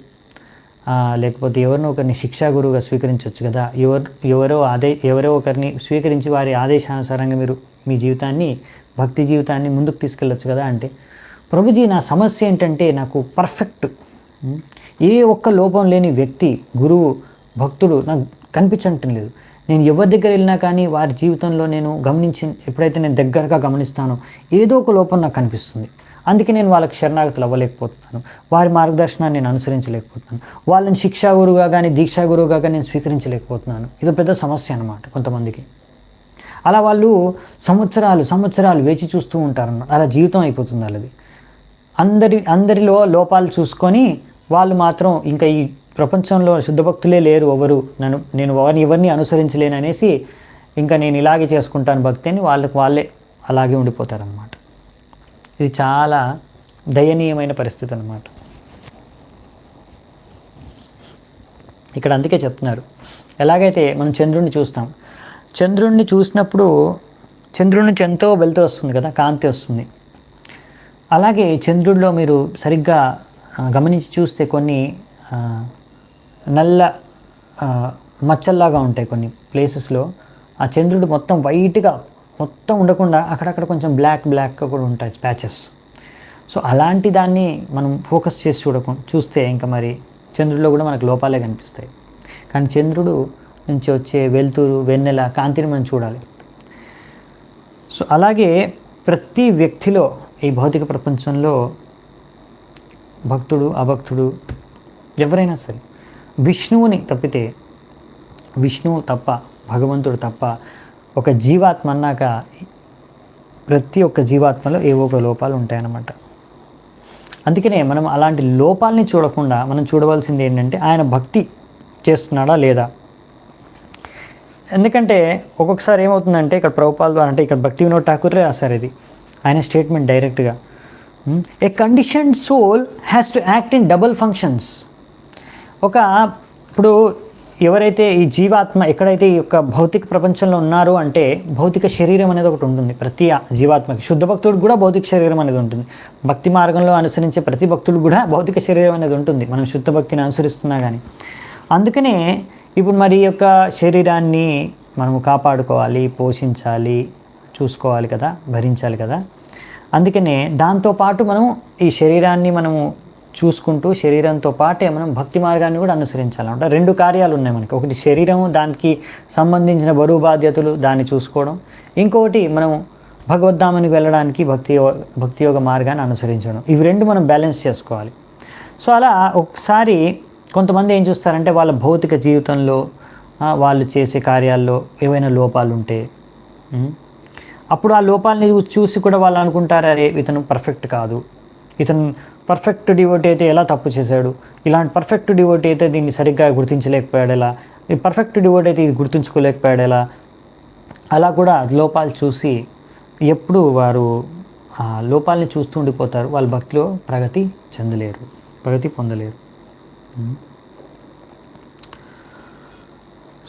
లేకపోతే ఎవరినో ఒకరిని శిక్షా గురువుగా స్వీకరించవచ్చు కదా, ఎవరో ఒకరిని స్వీకరించి వారి ఆదేశానుసారంగా మీరు మీ జీవితాన్ని, భక్తి జీవితాన్ని ముందుకు తీసుకెళ్ళొచ్చు కదా. అంటే ప్రభుజీ నా సమస్య ఏంటంటే, నాకు పర్ఫెక్ట్ ఏ ఒక్క లోపం లేని వ్యక్తి, గురువు, భక్తుడు నాకు కనిపించటం లేదు. నేను ఎవరి దగ్గర వెళ్ళినా కానీ వారి జీవితంలో నేను ఎప్పుడైతే నేను దగ్గరగా గమనిస్తానో ఏదో ఒక లోపం నాకు కనిపిస్తుంది. అందుకే నేను వాళ్ళకి శరణాగతులు అవ్వలేకపోతున్నాను, వారి మార్గదర్శనాన్ని నేను అనుసరించలేకపోతున్నాను, వాళ్ళని శిక్షా గురువుగా కానీ దీక్షా గురువుగా కానీ నేను స్వీకరించలేకపోతున్నాను. ఇది పెద్ద సమస్య అన్నమాట కొంతమందికి. అలా వాళ్ళు సంవత్సరాలు వేచి చూస్తూ ఉంటారన్నమాట. అలా జీవితం అయిపోతుంది వాళ్ళది. అందరిలో లోపాలు చూసుకొని వాళ్ళు మాత్రం ఇంకా ఈ ప్రపంచంలో శుద్ధ భక్తులే లేరు, నేను ఎవరిని అనుసరించలేననేసి ఇంకా నేను ఇలాగే చేసుకుంటాను భక్తి అని వాళ్ళే అలాగే ఉండిపోతారన్నమాట. ఇది చాలా దయనీయమైన పరిస్థితి అన్నమాట. ఇక్కడ అందుకే చెప్తున్నారు, ఎలాగైతే మనం చంద్రుడిని చూస్తాం, చంద్రుడిని చూసినప్పుడు చంద్రుడి నుంచి ఎంతో వెలుతురు వస్తుంది కదా, కాంతి వస్తుంది. అలాగే చంద్రుడిలో మీరు సరిగ్గా గమనించి చూస్తే కొన్ని నల్ల మచ్చల్లాగా ఉంటాయి కొన్ని ప్లేసెస్లో. ఆ చంద్రుడు మొత్తం వైట్గా మొత్తం ఉండకుండా అక్కడక్కడ కొంచెం బ్లాక్గా కూడా ఉంటాయి స్పాచెస్. సో అలాంటి దాన్ని మనం ఫోకస్ చేసి చూస్తే ఇంకా మరి చంద్రుడిలో కూడా మనకు లోపాలే కనిపిస్తాయి. కానీ చంద్రుడు నుంచి వచ్చే వెలుతురు, వెన్నెల, కాంతిని మనం చూడాలి. సో అలాగే ప్రతి వ్యక్తిలో ఈ భౌతిక ప్రపంచంలో భక్తుడు, అభక్తుడు ఎవరైనా సరే విష్ణువుని తప్పితే, విష్ణువు తప్ప, భగవంతుడు తప్ప ఒక జీవాత్మ అన్నాక ప్రతి ఒక్క జీవాత్మలో ఏవో ఒక లోపాలు ఉంటాయన్నమాట. అందుకనే మనం అలాంటి లోపాలని చూడకుండా మనం చూడవలసింది ఏంటంటే ఆయన భక్తి చేస్తున్నాడా లేదా. ఎందుకంటే ఒక్కొక్కసారి ఏమవుతుందంటే, ఇక్కడ ప్రభుపాద ద్వారా అంటే ఇక్కడ భక్తి వినోద్ ఠాకూర్ రాశారు ఇది, ఆయన స్టేట్మెంట్ డైరెక్ట్గా, a conditioned soul has to act in double functions. ఇప్పుడు ఎవరైతే ఈ జీవాత్మ ఎక్కడైతే ఈ యొక్క భౌతిక ప్రపంచంలో ఉన్నారో అంటే భౌతిక శరీరం అనేది ఒకటి ఉంటుంది ప్రతి జీవాత్మకి. శుద్ధ భక్తుడు కూడా భౌతిక శరీరం అనేది ఉంటుంది. భక్తి మార్గంలో అనుసరించే ప్రతి భక్తుడు కూడా భౌతిక శరీరం అనేది ఉంటుంది, మనం శుద్ధ భక్తిని అనుసరిస్తున్నా కానీ. అందుకనే ఇప్పుడు మరి ఈ యొక్క శరీరాన్ని మనము కాపాడుకోవాలి, పోషించాలి, చూసుకోవాలి కదా, భరించాలి కదా. అందుకనే దాంతోపాటు మనం ఈ శరీరాన్ని మనము చూసుకుంటూ శరీరంతో పాటే మనం భక్తి మార్గాన్ని కూడా అనుసరించాలంట. రెండు కార్యాలు ఉన్నాయి మనకి. ఒకటి శరీరము, దానికి సంబంధించిన బరువు బాధ్యతలు, దాన్ని చూసుకోవడం. ఇంకొకటి మనం భగవద్ధామానికి వెళ్ళడానికి భక్తియోగ మార్గాన్ని అనుసరించడం. ఇవి రెండు మనం బ్యాలెన్స్ చేసుకోవాలి. సో అలా ఒకసారి కొంతమంది ఏం చూస్తారంటే వాళ్ళ భౌతిక జీవితంలో వాళ్ళు చేసే కార్యాల్లో ఏవైనా లోపాలు ఉంటే అప్పుడు ఆ లోపాలని చూసి కూడా వాళ్ళు అనుకుంటారు, అరే ఇతను పర్ఫెక్ట్ కాదు, ఇతను పర్ఫెక్ట్ డివోటీ అయితే ఎలా తప్పు చేశాడు, ఇలాంటి పర్ఫెక్ట్ డివోటీ అయితే దీన్ని సరిగ్గా గుర్తించలేకపోయాడు ఎలా, ఈ పర్ఫెక్ట్ డివోటీ అయితే ఇది గుర్తుంచుకోలేకపోయాడు ఎలా. అలా కూడా లోపాలు చూసి ఎప్పుడు వారు ఆ లోపాలని చూస్తూ ఉండిపోతారు, వాళ్ళ భక్తిలో ప్రగతి పొందలేరు.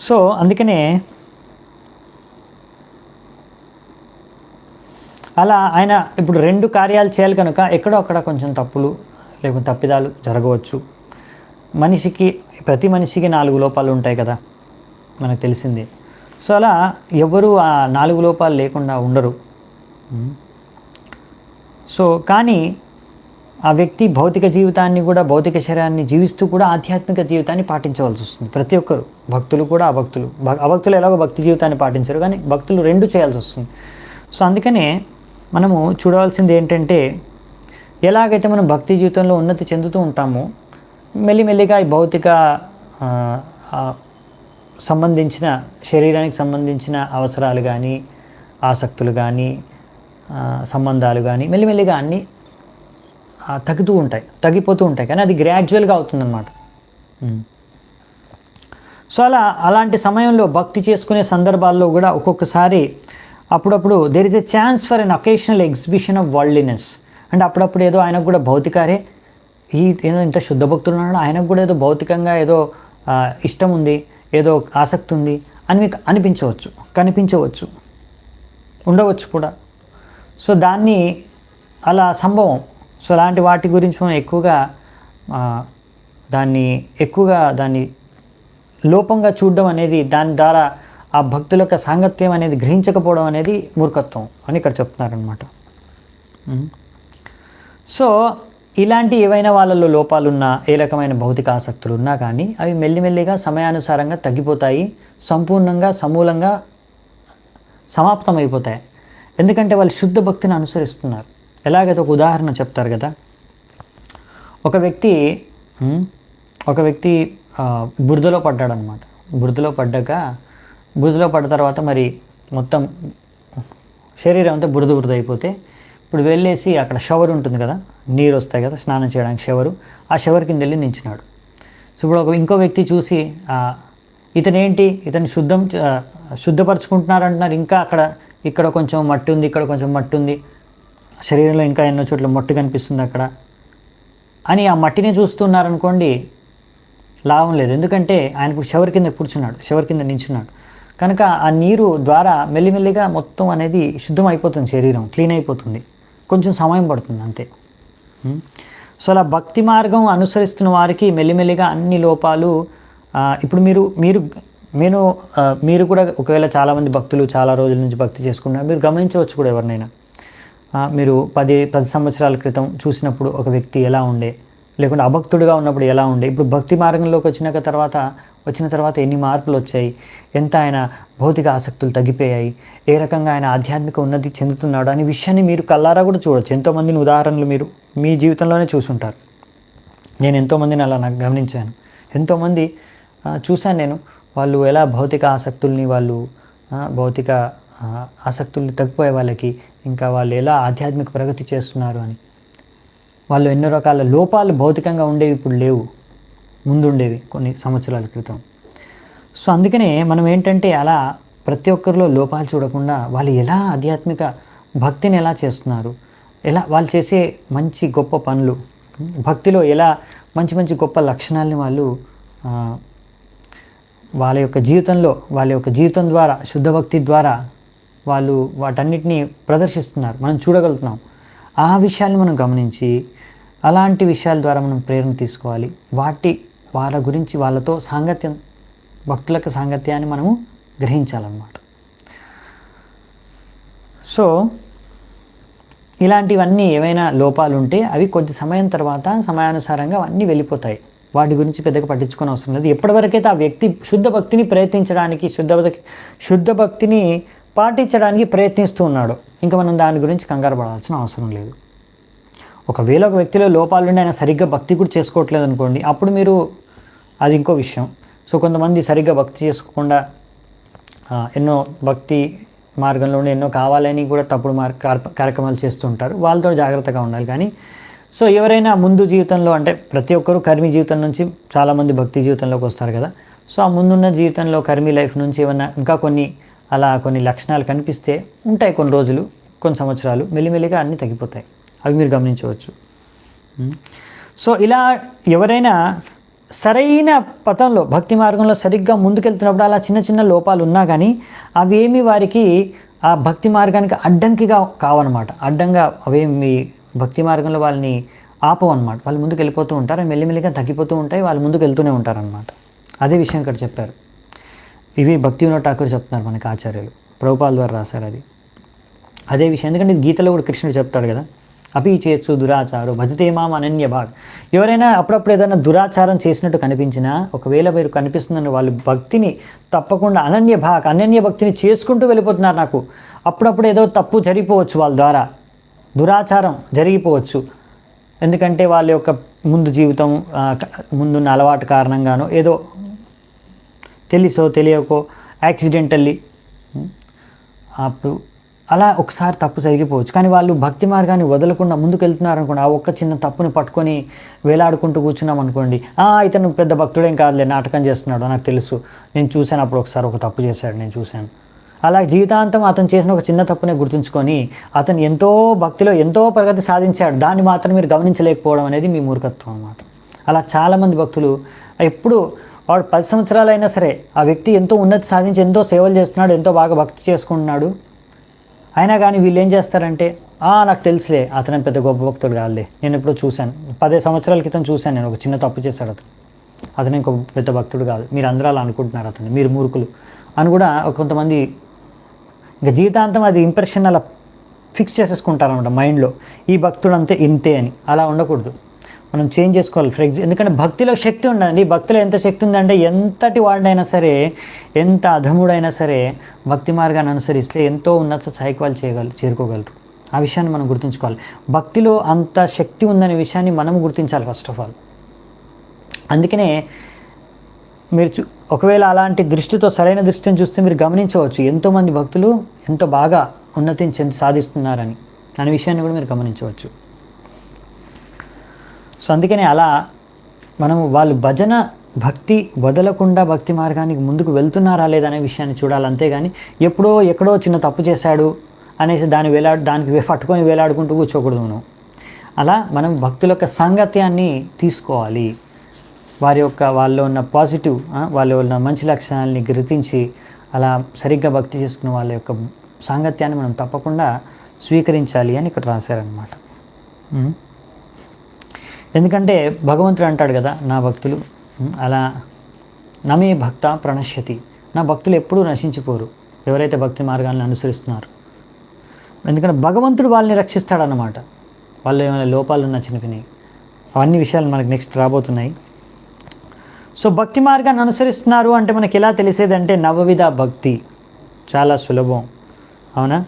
సో అందుకనే అలా ఆయన ఇప్పుడు రెండు కార్యాలు చేయాలి కనుక ఎక్కడో అక్కడ కొంచెం తప్పులు లేకపోతే తప్పిదాలు జరగవచ్చు. ప్రతి మనిషికి 4 లోపాలు ఉంటాయి కదా, మనకు తెలిసిందే. సో అలా ఎవరు ఆ 4 లోపాలు లేకుండా ఉండరు. సో కానీ ఆ వ్యక్తి భౌతిక జీవితాన్ని కూడా, భౌతిక శరీరాన్ని జీవిస్తూ కూడా ఆధ్యాత్మిక జీవితాన్ని పాటించవలసి వస్తుంది. ప్రతి ఒక్కరు, భక్తులు కూడా అభక్తులు. అభక్తులు ఎలాగో భక్తి జీవితాన్ని పాటించరు, కానీ భక్తులు 2 చేయాల్సి వస్తుంది. సో అందుకనే మనము చూడవలసింది ఏంటంటే, ఎలాగైతే మనం భక్తి జీవితంలో ఉన్నతి చెందుతూ ఉంటామో, మెల్లిమెల్లిగా ఈ భౌతిక సంబంధించిన, శరీరానికి సంబంధించిన అవసరాలు కానీ, ఆసక్తులు కానీ, సంబంధాలు కానీ మెల్లిమెల్లిగా అన్నీ తగ్గిపోతూ ఉంటాయి. కానీ అది గ్రాడ్యువల్గా అవుతుందన్నమాట. సో అలాంటి సమయంలో భక్తి చేసుకునే సందర్భాల్లో కూడా ఒక్కొక్కసారి అప్పుడప్పుడు there is a chance for an occasional exhibition of worldliness. అంటే అప్పుడప్పుడు ఏదో ఆయనకు కూడా భౌతికారే, ఏదో ఇంత శుద్ధ భక్తులు ఉన్నాడు, ఆయనకు కూడా ఏదో భౌతికంగా ఏదో ఇష్టం ఉంది, ఏదో ఆసక్తి ఉంది అని మీకు కనిపించవచ్చు, ఉండవచ్చు కూడా. సో దాన్ని అలా సంభవం. సో అలాంటి వాటి గురించి మనం దాన్ని లోపంగా చూడడం అనేది, దాని ద్వారా ఆ భక్తుల యొక్క సాంగత్యం అనేది గ్రహించకపోవడం అనేది మూర్ఖత్వం అని ఇక్కడ చెప్తున్నారనమాట. సో ఇలాంటి ఏవైనా వాళ్ళలో లోపాలున్నా, ఏ రకమైన భౌతిక ఆసక్తులు ఉన్నా కానీ అవి మెల్లిమెల్లిగా సమయానుసారంగా తగ్గిపోతాయి, సంపూర్ణంగా సమూలంగా సమాప్తమైపోతాయి. ఎందుకంటే వాళ్ళు శుద్ధ భక్తిని అనుసరిస్తున్నారు. ఎలాగైతే ఒక ఉదాహరణ చెప్తారు కదా, ఒక వ్యక్తి బురదలో పడ్డాడనమాట. బురదలో పడ్డ తర్వాత మరి మొత్తం శరీరం అంతా బురద అయిపోతే, ఇప్పుడు వెళ్ళేసి అక్కడ షవర్ ఉంటుంది కదా, నీరు వస్తాయి కదా స్నానం చేయడానికి షవరు, ఆ షవర్ కింద వెళ్ళి నించున్నాడు. సో ఇప్పుడు ఇంకో వ్యక్తి చూసి ఇతను శుద్ధపరచుకుంటున్నారంటున్నారు, ఇంకా ఇక్కడ కొంచెం మట్టి ఉంది, ఇక్కడ కొంచెం మట్టి ఉంది, శరీరంలో ఇంకా ఎన్నో చోట్ల మట్టి కనిపిస్తుంది అక్కడ అని ఆ మట్టిని చూస్తున్నారనుకోండి, లాభం లేదు. ఎందుకంటే ఆయన ఇప్పుడు షవర్ కింద నించున్నాడు కనుక ఆ నీరు ద్వారా మెల్లిమెల్లిగా మొత్తం అనేది శుద్ధం అయిపోతుంది, శరీరం క్లీన్ అయిపోతుంది, కొంచెం సమయం పడుతుంది అంతే. సో అలా భక్తి మార్గం అనుసరిస్తున్న వారికి మెల్లిమెల్లిగా అన్ని లోపాలు, ఇప్పుడు మీరు కూడా ఒకవేళ చాలామంది భక్తులు చాలా రోజుల నుంచి భక్తి చేసుకున్నారు, మీరు గమనించవచ్చు కూడా. ఎవరినైనా మీరు 10 సంవత్సరాల క్రితం చూసినప్పుడు ఒక వ్యక్తి ఎలా ఉండే, లేకుంటే అభక్తుడిగా ఉన్నప్పుడు ఎలా ఉండే, ఇప్పుడు భక్తి మార్గంలోకి వచ్చిన తర్వాత ఎన్ని మార్పులు వచ్చాయి, ఎంత ఆయన భౌతిక ఆసక్తులు తగ్గిపోయాయి, ఏ రకంగా ఆయన ఆధ్యాత్మిక ఉన్నతి చెందుతున్నాడు అనే విషయాన్ని మీరు కల్లారా కూడా చూడవచ్చు. ఎంతోమందిని ఉదాహరణలు మీరు మీ జీవితంలోనే చూసుంటారు. నేను ఎంతోమందిని అలా నాకు గమనించాను. ఎంతోమంది చూశాను నేను, వాళ్ళు ఎలా భౌతిక ఆసక్తుల్ని తగ్గిపోయే వాళ్ళకి ఇంకా వాళ్ళు ఎలా ఆధ్యాత్మిక ప్రగతి చేస్తున్నారు అని. వాళ్ళు ఎన్నో రకాల లోపాలు భౌతికంగా ఉండేవి, ఇప్పుడు లేవు, ముందు ఉండేవి కొన్ని సంవత్సరాల క్రితం. సో అందుకనే మనం ఏంటంటే అలా ప్రతి ఒక్కరిలో లోపాలు చూడకుండా వాళ్ళు ఎలా ఆధ్యాత్మిక భక్తిని ఎలా చేస్తున్నారు, ఎలా వాళ్ళు చేసే మంచి గొప్ప పనులు, భక్తిలో ఎలా మంచి గొప్ప లక్షణాలని వాళ్ళు వాళ్ళ యొక్క జీవితం ద్వారా, శుద్ధ భక్తి ద్వారా వాళ్ళు వాటన్నిటినీ ప్రదర్శిస్తున్నారు, మనం చూడగలుగుతున్నాం. ఆ విషయాన్ని మనం గమనించి అలాంటి విషయాల ద్వారా మనం ప్రేరణ తీసుకోవాలి. వాళ్ళ గురించి వాళ్ళతో భక్తుల సాంగత్యాన్ని మనము గ్రహించాలన్నమాట. సో ఇలాంటివన్నీ ఏవైనా లోపాలు ఉంటే అవి కొద్ది సమయం తర్వాత సమయానుసారంగా అవన్నీ వెళ్ళిపోతాయి. వాటి గురించి పెద్దగా పట్టించుకోని అవసరం లేదు. ఎప్పటివరకైతే ఆ వ్యక్తి శుద్ధ భక్తిని ప్రయత్నించడానికి, శుద్ధ భక్తిని పాటించడానికి ప్రయత్నిస్తూ ఉన్నాడు, ఇంకా మనం దాని గురించి కంగారు పడాల్సిన అవసరం లేదు. ఒకవేళ ఒక వ్యక్తిలో లోపాలు ఉండి ఆయన సరిగ్గా భక్తి కూడా చేసుకోవట్లేదు అనుకోండి, అప్పుడు మీరు అది ఇంకో విషయం. సో కొంతమంది సరిగ్గా భక్తి చేసుకోకుండా ఎన్నో భక్తి మార్గంలో ఎన్నో కావాలని కూడా తప్పుడు కార్యక్రమాలు చేస్తూ ఉంటారు, వాళ్ళతో జాగ్రత్తగా ఉండాలి. కానీ సో ఎవరైనా ముందు జీవితంలో, అంటే ప్రతి ఒక్కరూ కర్మీ జీవితం నుంచి చాలామంది భక్తి జీవితంలోకి వస్తారు కదా. సో ఆ ముందున్న జీవితంలో కర్మీ లైఫ్ నుంచి ఏమన్నా ఇంకా కొన్ని లక్షణాలు కనిపిస్తే ఉంటాయి, కొన్ని రోజులు, కొన్ని సంవత్సరాలు, మెల్లిమెల్లిగా అన్నీ తగ్గిపోతాయి. అవి మీరు గమనించవచ్చు. సో ఇలా ఎవరైనా సరైన పథంలో, భక్తి మార్గంలో సరిగ్గా ముందుకెళ్తున్నప్పుడు అలా చిన్న లోపాలు ఉన్నా కానీ అవేమి వారికి ఆ భక్తి మార్గానికి అడ్డంకిగా కావన్నమాట. అడ్డంగా అవేమి భక్తి మార్గంలో వాళ్ళని ఆపవన్నమాట. వాళ్ళు ముందుకు వెళ్ళిపోతూ ఉంటారు, మెల్లిమెల్లిగా తగ్గిపోతూ ఉంటాయి, వాళ్ళు ముందుకు వెళ్తూనే ఉంటారనమాట. అదే విషయం ఇక్కడ చెప్పారు. ఇవి భక్తి వినోద్ ఠాకూర్ చెప్తున్నారు మనకి ఆచార్యులు, ప్రభుపాల ద్వారా రాశారు అది అదే విషయం. ఎందుకంటే ఇది గీతలో కూడా కృష్ణుడు చెప్తాడు కదా, అపి చేత్సు దురాచారు భజతే మాం అనన్య భాగ్. ఎవరైనా అప్పుడప్పుడు ఏదైనా దురాచారం చేసినట్టు కనిపించినా, ఒకవేళ మీరు కనిపిస్తుందని వాళ్ళు భక్తిని తప్పకుండా అనన్య భక్తిని చేసుకుంటూ వెళ్ళిపోతున్నారు. నాకు అప్పుడప్పుడు ఏదో తప్పు జరిగిపోవచ్చు, వాళ్ళ ద్వారా దురాచారం జరిగిపోవచ్చు. ఎందుకంటే వాళ్ళ యొక్క ముందు జీవితం, ముందున్న అలవాటు కారణంగానో, ఏదో తెలుసో తెలియకో యాక్సిడెంటల్లీ అప్పుడు అలా ఒకసారి తప్పు జరిగిపోవచ్చు. కానీ వాళ్ళు భక్తి మార్గాన్ని వదలకుండా ముందుకు వెళ్తున్నారు అనుకోండి, ఆ ఒక్క చిన్న తప్పుని పట్టుకొని వేలాడుకుంటూ కూర్చున్నాం అనుకోండి, ఇతను పెద్ద భక్తుడేం కాదులే, నాటకం చేస్తున్నాడు, నాకు తెలుసు, నేను చూశాను, అప్పుడు ఒకసారి ఒక తప్పు చేశాడు, నేను చూశాను. అలా జీవితాంతం అతను చేసిన ఒక చిన్న తప్పునే గుర్తుంచుకొని అతను ఎంతో భక్తిలో ఎంతో ప్రగతి సాధించాడు, దాన్ని మాత్రం మీరు గమనించలేకపోవడం అనేది మీ మూర్ఖత్వం అన్నమాట. అలా చాలామంది భక్తులు ఎప్పుడు వాడు 10 సంవత్సరాలైనా సరే ఆ వ్యక్తి ఎంతో ఉన్నతి సాధించి ఎంతో సేవలు చేస్తున్నాడు, ఎంతో బాగా భక్తి చేసుకుంటున్నాడు, అయినా కానీ వీళ్ళు ఏం చేస్తారంటే, నాకు తెలుసులే, అతను పెద్ద గొప్ప భక్తుడు కాదులే, నేను ఎప్పుడో చూశాను, 10 సంవత్సరాల క్రితం చూశాను, నేను ఒక చిన్న తప్పు చేశాడు, అతను ఇంకో పెద్ద భక్తుడు కాదు, మీరు అందరూ అలా అనుకుంటున్నారు, అతను మీరు మూర్ఖులు అని కూడా కొంతమంది ఇంకా జీవితాంతం అది ఇంప్రెషన్ అలా ఫిక్స్ చేసేసుకుంటారన్నమాట మైండ్లో, ఈ భక్తుడు అంతే ఇంతే అని. అలా ఉండకూడదు, మనం చేంజ్ చేసుకోవాలి. ఎందుకంటే భక్తిలో శక్తి ఉండండి. భక్తిలో ఎంత శక్తి ఉందంటే, ఎంతటి వాడినైనా సరే, ఎంత అధముడైనా సరే భక్తి మార్గాన్ని అనుసరిస్తే ఎంతో ఉన్నత స్థాయికి వాళ్ళు చేరుకోగలరు. ఆ విషయాన్ని మనం గుర్తుంచుకోవాలి. భక్తిలో అంత శక్తి ఉందనే విషయాన్ని మనం గుర్తించాలి ఫస్ట్ ఆఫ్ ఆల్. అందుకనే మీరు ఒకవేళ అలాంటి దృష్టితో, సరైన దృష్టిని చూస్తే మీరు గమనించవచ్చు, ఎంతోమంది భక్తులు ఎంతో బాగా ఉన్నతిని సాధిస్తున్నారని అనే విషయాన్ని కూడా మీరు గమనించవచ్చు. సో అందుకనే అలా మనము వాళ్ళు భజన భక్తి వదలకుండా భక్తి మార్గానికి ముందుకు వెళ్తున్నారా లేదా అనే విషయాన్ని చూడాలి. అంతేగాని ఎక్కడో చిన్న తప్పు చేశాడు అనేసి దానికి పట్టుకొని వేలాడుకుంటూ కూర్చోకూడదు మనం. అలా మనం భక్తుల యొక్క సాంగత్యాన్ని తీసుకోవాలి. వాళ్ళలో ఉన్న పాజిటివ్, వాళ్ళలో ఉన్న మంచి లక్షణాలని గుర్తించి అలా సరిగ్గా భక్తి చేసుకున్న వాళ్ళ యొక్క సాంగత్యాన్ని మనం తప్పకుండా స్వీకరించాలి అని ఇక్కడ రాశారనమాట. ఎందుకంటే భగవంతుడు అంటాడు కదా, నా భక్తులు అలా నమే భక్త ప్రణశ్యతి, నా భక్తులు ఎప్పుడూ నశించిపోరు ఎవరైతే భక్తి మార్గాన్ని అనుసరిస్తున్నారు. ఎందుకంటే భగవంతుడు వాళ్ళని రక్షిస్తాడన్నమాట. వాళ్ళు ఏమైనా లోపాలు ఉన్న చిన్నపిని అవన్నీ విషయాలు మనకు నెక్స్ట్ రాబోతున్నాయి. సో భక్తి మార్గాన్ని అనుసరిస్తున్నారు అంటే మనకి ఎలా తెలిసేదంటే, నవవిధ భక్తి చాలా సులభం, అవునా?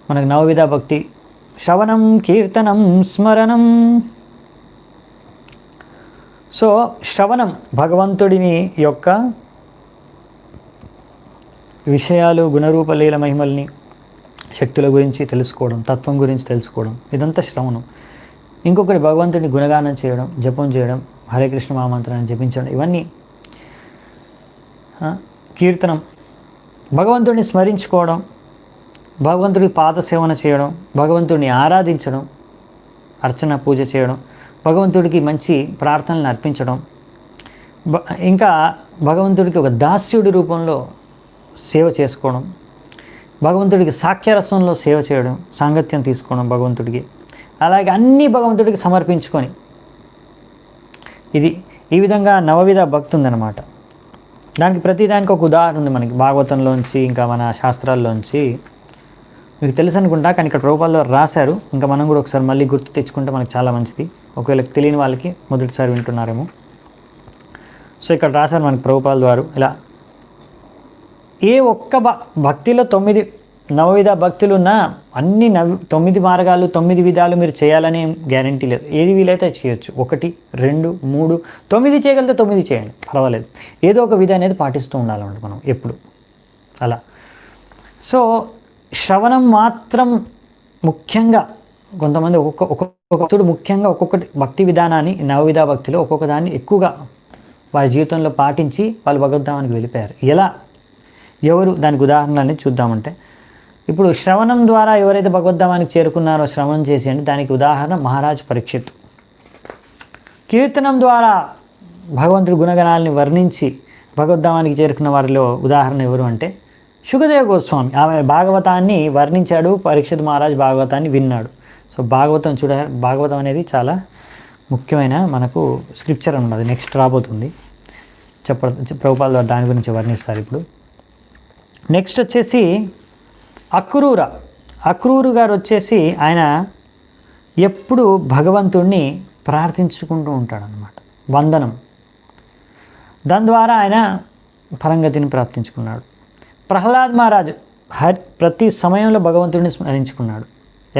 మనకు నవవిధ భక్తి శ్రవణం, కీర్తనం, స్మరణం. సో శ్రవణం, భగవంతుడిని యొక్క విషయాలు, గుణరూప లీల మహిమల్ని, శక్తుల గురించి తెలుసుకోవడం, తత్వం గురించి తెలుసుకోవడం, ఇదంతా శ్రవణం. ఇంకొకటి భగవంతుడిని గుణగానం చేయడం, జపం చేయడం, హరే కృష్ణ మహామంత్రాన్ని జపించడం, ఇవన్నీ కీర్తనం. భగవంతుడిని స్మరించుకోవడం, భగవంతుడి పాద సేవన చేయడం, భగవంతుడిని ఆరాధించడం, అర్చన పూజ చేయడం, భగవంతుడికి మంచి ప్రార్థనలు అర్పించడం, ఇంకా భగవంతుడికి ఒక దాస్యుడి రూపంలో సేవ చేసుకోవడం, భగవంతుడికి సాఖ్యరసంలో సేవ చేయడం, సాంగత్యం తీసుకోవడం భగవంతుడికి, అలాగే అన్నీ భగవంతుడికి సమర్పించుకొని, ఈ విధంగా నవవిధ భక్తి ఉందన్నమాట. దానికి ప్రతిదానికి ఒక ఉదాహరణ ఉంది మనకి భాగవతంలోంచి, ఇంకా మన శాస్త్రాల్లోంచి. మీకు తెలుసు అనుకుంటా, కానీ ఇక్కడ ప్రభుపాల్లో రాశారు. ఇంకా మనం కూడా ఒకసారి మళ్ళీ గుర్తు తెచ్చుకుంటే మనకు చాలా మంచిది. ఒకవేళ తెలియని వాళ్ళకి మొదటిసారి వింటున్నారేమో. సో ఇక్కడ రాశారు మనకి ప్రభుపాల ద్వారా, ఇలా ఏ ఒక్క భక్తిలో 9 నవవిధ భక్తులు ఉన్న అన్ని 9 మార్గాలు 9 విధాలు మీరు చేయాలనే గ్యారంటీ లేదు. ఏది వీలైతే చేయొచ్చు. 1, 2, 3, 9 చేయగలిగితే 9 చేయండి, పర్వాలేదు. ఏదో ఒక విధి అనేది పాటిస్తూ ఉండాలన్నమాట మనం ఎప్పుడు అలా. సో శ్రవణం మాత్రం ముఖ్యంగా కొంతమంది ఒక్కొక్క భక్తుడు ముఖ్యంగా ఒక్కొక్కటి భక్తి విధానాన్ని, నవవిధ భక్తిలో ఒక్కొక్క దాన్ని ఎక్కువగా వారి జీవితంలో పాటించి వాళ్ళు భగవద్ధామానికి వెళ్ళిపోయారు. ఎవరు దానికి ఉదాహరణలు అనేది చూద్దామంటే, ఇప్పుడు శ్రవణం ద్వారా ఎవరైతే భగవద్ధామానికి చేరుకున్నారో శ్రవణం చేసి అంటే దానికి ఉదాహరణ మహారాజ్ పరీక్షిత్. కీర్తనం ద్వారా భగవంతుడి గుణగణాలని వర్ణించి భగవద్ధామానికి చేరుకున్న వారిలో ఉదాహరణ ఎవరు అంటే శుకదేవ గోస్వామి. ఆమె భాగవతాన్ని వర్ణించాడు, పరీక్షిత్ మహారాజ్ భాగవతాన్ని విన్నాడు. సో భాగవతం అనేది చాలా ముఖ్యమైన మనకు స్క్రిప్చర్ అన్నది. నెక్స్ట్ రాబోతుంది ప్రభుపాల దాని గురించి వర్ణిస్తారు. ఇప్పుడు నెక్స్ట్ వచ్చేసి అక్రూరు గారు వచ్చేసి ఆయన ఎప్పుడు భగవంతుణ్ణి ప్రార్థించుకుంటూ ఉంటాడనమాట, వందనం. దాని ద్వారా ఆయన పరంగతిని ప్రాప్తించుకున్నాడు. ప్రహ్లాద్ మహారాజు ప్రతి సమయంలో భగవంతుడిని స్మరించుకున్నాడు.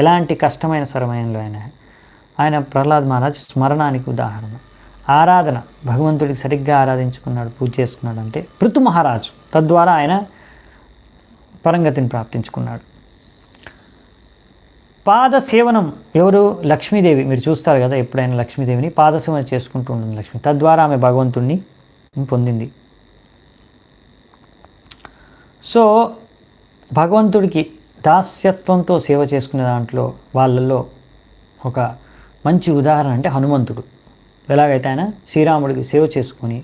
ఎలాంటి కష్టమైన సమయంలో ఆయన ప్రహ్లాద్ మహారాజ్ స్మరణానికి ఉదాహరణ. ఆరాధన, భగవంతుడికి సరిగ్గా ఆరాధించుకున్నాడు, పూజ చేసుకున్నాడు. అంటే పృథు మహారాజు, తద్వారా ఆయన పరంగతిని ప్రాప్తించుకున్నాడు. పాదసేవనం, ఎవరు? లక్ష్మీదేవి. మీరు చూస్తారు కదా ఎప్పుడైనా లక్ష్మీదేవిని పాదసేవన చేసుకుంటూ ఉంటుంది లక్ష్మి, తద్వారా ఆమె భగవంతుణ్ణి పొందింది. సో భగవంతుడికి దాస్యత్వంతో సేవ చేసుకునే దాంట్లో వాళ్ళల్లో ఒక మంచి ఉదాహరణ అంటే హనుమంతుడు. ఎలాగైతే ఆయన శ్రీరాముడికి సేవ చేసుకొని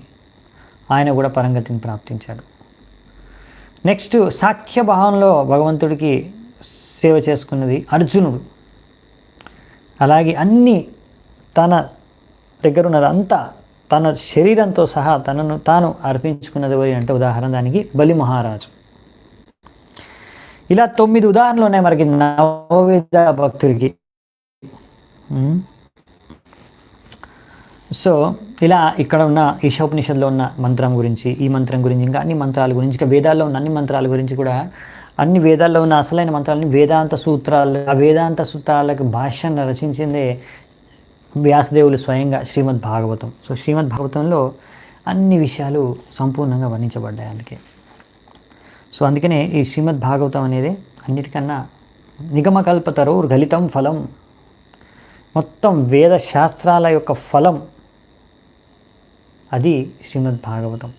ఆయన కూడా పరంగతిని ప్రాప్తించాడు. నెక్స్ట్ సాఖ్యభావంలో భగవంతుడికి సేవ చేసుకున్నది అర్జునుడు. అలాగే అన్నీ తన దగ్గర ఉన్నదంతా తన శరీరంతో సహా తనను తాను అర్పించుకున్నది ఎవరి అంటే ఉదాహరణ దానికి బలి మహారాజు. ఇలా 9 ఉదాహరణలు ఉన్నాయి మనకి నవవిధ భక్తుడికి. సో ఇలా ఇక్కడ ఉన్న ఈశోపనిషత్తులో ఉన్న మంత్రం గురించి, ఈ మంత్రం గురించి, ఇంకా అన్ని మంత్రాల గురించి, ఇంకా వేదాల్లో ఉన్న అన్ని మంత్రాల గురించి కూడా, అన్ని వేదాల్లో ఉన్న అసలైన మంత్రాలని వేదాంత సూత్రాలు, ఆ వేదాంత సూత్రాలకు భాష్యాన్ని రచించిందే వ్యాసదేవులు స్వయంగా శ్రీమద్ భాగవతం. సో శ్రీమద్ భాగవతంలో అన్ని విషయాలు సంపూర్ణంగా వర్ణించబడ్డాయి. సో అందుకనే ఈ శ్రీమద్ భాగవతం అనేది అన్నిటికన్నా నిగమకల్పతరో గలితం ఫలం, మొత్తం వేద శాస్త్రాల యొక్క ఫలం అది శ్రీమద్ భాగవతం.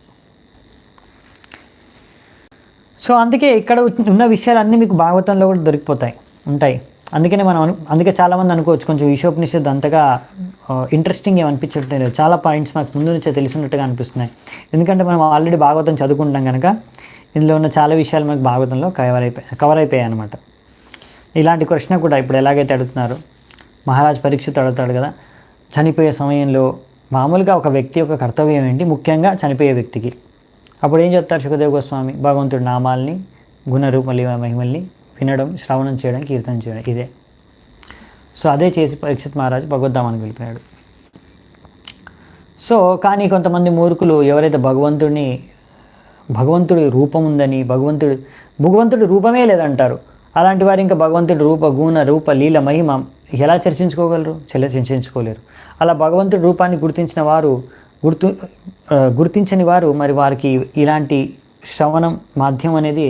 సో అందుకే ఇక్కడ ఉన్న విషయాలన్నీ మీకు భాగవతంలో కూడా ఉంటాయి. అందుకనే అందుకే చాలామంది అనుకోవచ్చు కొంచెం ఈశోపనిషత్తు అంతగా ఇంట్రెస్టింగ్ ఏమనిపించట్లేదు. చాలా పాయింట్స్ మాకు ముందు నుంచే తెలిసినట్టుగా అనిపిస్తున్నాయి. ఎందుకంటే మనం ఆల్రెడీ భాగవతం చదువుకుంటాం కనుక ఇందులో ఉన్న చాలా విషయాలు మనకు భాగవతంలో కవర్ అయిపోయాయి అనమాట. ఇలాంటి ప్రశ్న కూడా ఇప్పుడు ఎలాగైతే అడుగుతున్నారు, మహారాజ్ పరీక్షిత్ అడుగుతాడు కదా, చనిపోయే సమయంలో మామూలుగా ఒక వ్యక్తి యొక్క కర్తవ్యం ఏంటి, ముఖ్యంగా చనిపోయే వ్యక్తికి. అప్పుడు ఏం చెప్తారు సుఖదేవ్ గోస్వామి, భగవంతుడి నామాల్ని, గుణరూప మహిమల్ని వినడం, శ్రవణం చేయడం, కీర్తన చేయడం, ఇదే. సో అదే చేసి పరీక్షిత్ మహారాజు భగవద్ధామానికి వెళ్ళిపోయాడు. సో కానీ కొంతమంది మూర్ఖులు ఎవరైతే భగవంతుడి రూపం ఉందని, భగవంతుడి రూపమే లేదంటారు, అలాంటి వారు ఇంకా భగవంతుడి గుణ రూప లీల మహిమ ఎలా చర్చించుకోగలరు? చర్చించుకోలేరు. అలా భగవంతుడి రూపాన్ని గుర్తించని వారు మరి వారికి ఇలాంటి శ్రవణం మాధ్యం అనేది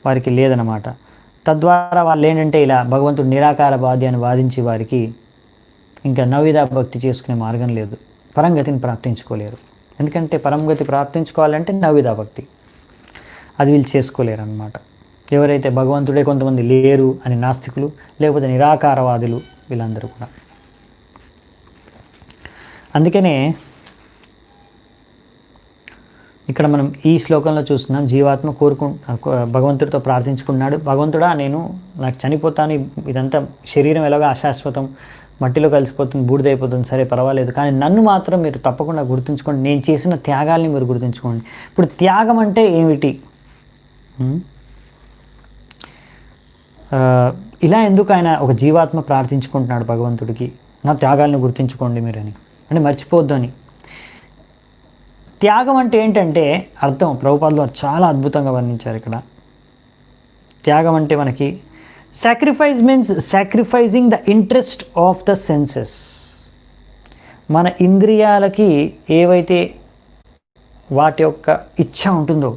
వారికి లేదనమాట. తద్వారా వాళ్ళు ఏంటంటే ఇలా భగవంతుడు నిరాకారవాది అని వాదించి వారికి ఇంకా నవవిధ భక్తి చేసుకునే మార్గం లేదు, పరంగతిని ప్రాప్తించుకోలేరు. ఎందుకంటే పరంగతి ప్రాప్తించుకోవాలంటే నవవిధ భక్తి, అది వీళ్ళు చేసుకోలేరు అన్నమాట. ఎవరైతే భగవంతుడే కొంతమంది లేరు అని నాస్తికులు, లేకపోతే నిరాకారవాదులు, వీళ్ళందరూ కూడా. అందుకనే ఇక్కడ మనం ఈ శ్లోకంలో చూస్తున్నాం, జీవాత్మ భగవంతుడితో ప్రార్థించుకున్నాడు, భగవంతుడా నాకు చనిపోతాను, ఇదంతా శరీరం ఎలాగో అశాశ్వతం, మట్టిలో కలిసిపోతుంది, బూడిదైపోతుంది, సరే పర్వాలేదు, కానీ నన్ను మాత్రం మీరు తప్పకుండా గుర్తుంచుకోండి, నేను చేసిన త్యాగాల్ని మీరు గుర్తుంచుకోండి. ఇప్పుడు త్యాగం అంటే ఏమిటి? ఇలా ఎందుకు ఆయన ఒక జీవాత్మ ప్రార్థించుకుంటున్నాడు భగవంతుడికి, నా త్యాగాలను గుర్తుంచుకోండి మీరని, అంటే మర్చిపోవద్దు అని. త్యాగం అంటే ఏంటంటే అర్థం ప్రభుపాదులు చాలా అద్భుతంగా వర్ణించారు ఇక్కడ. త్యాగం అంటే మనకి sacrifice means sacrificing the interest of the senses. మన ఇంద్రియాలకి ఏవైతే వాటి యొక్క ఇచ్ఛ ఉంటుందో,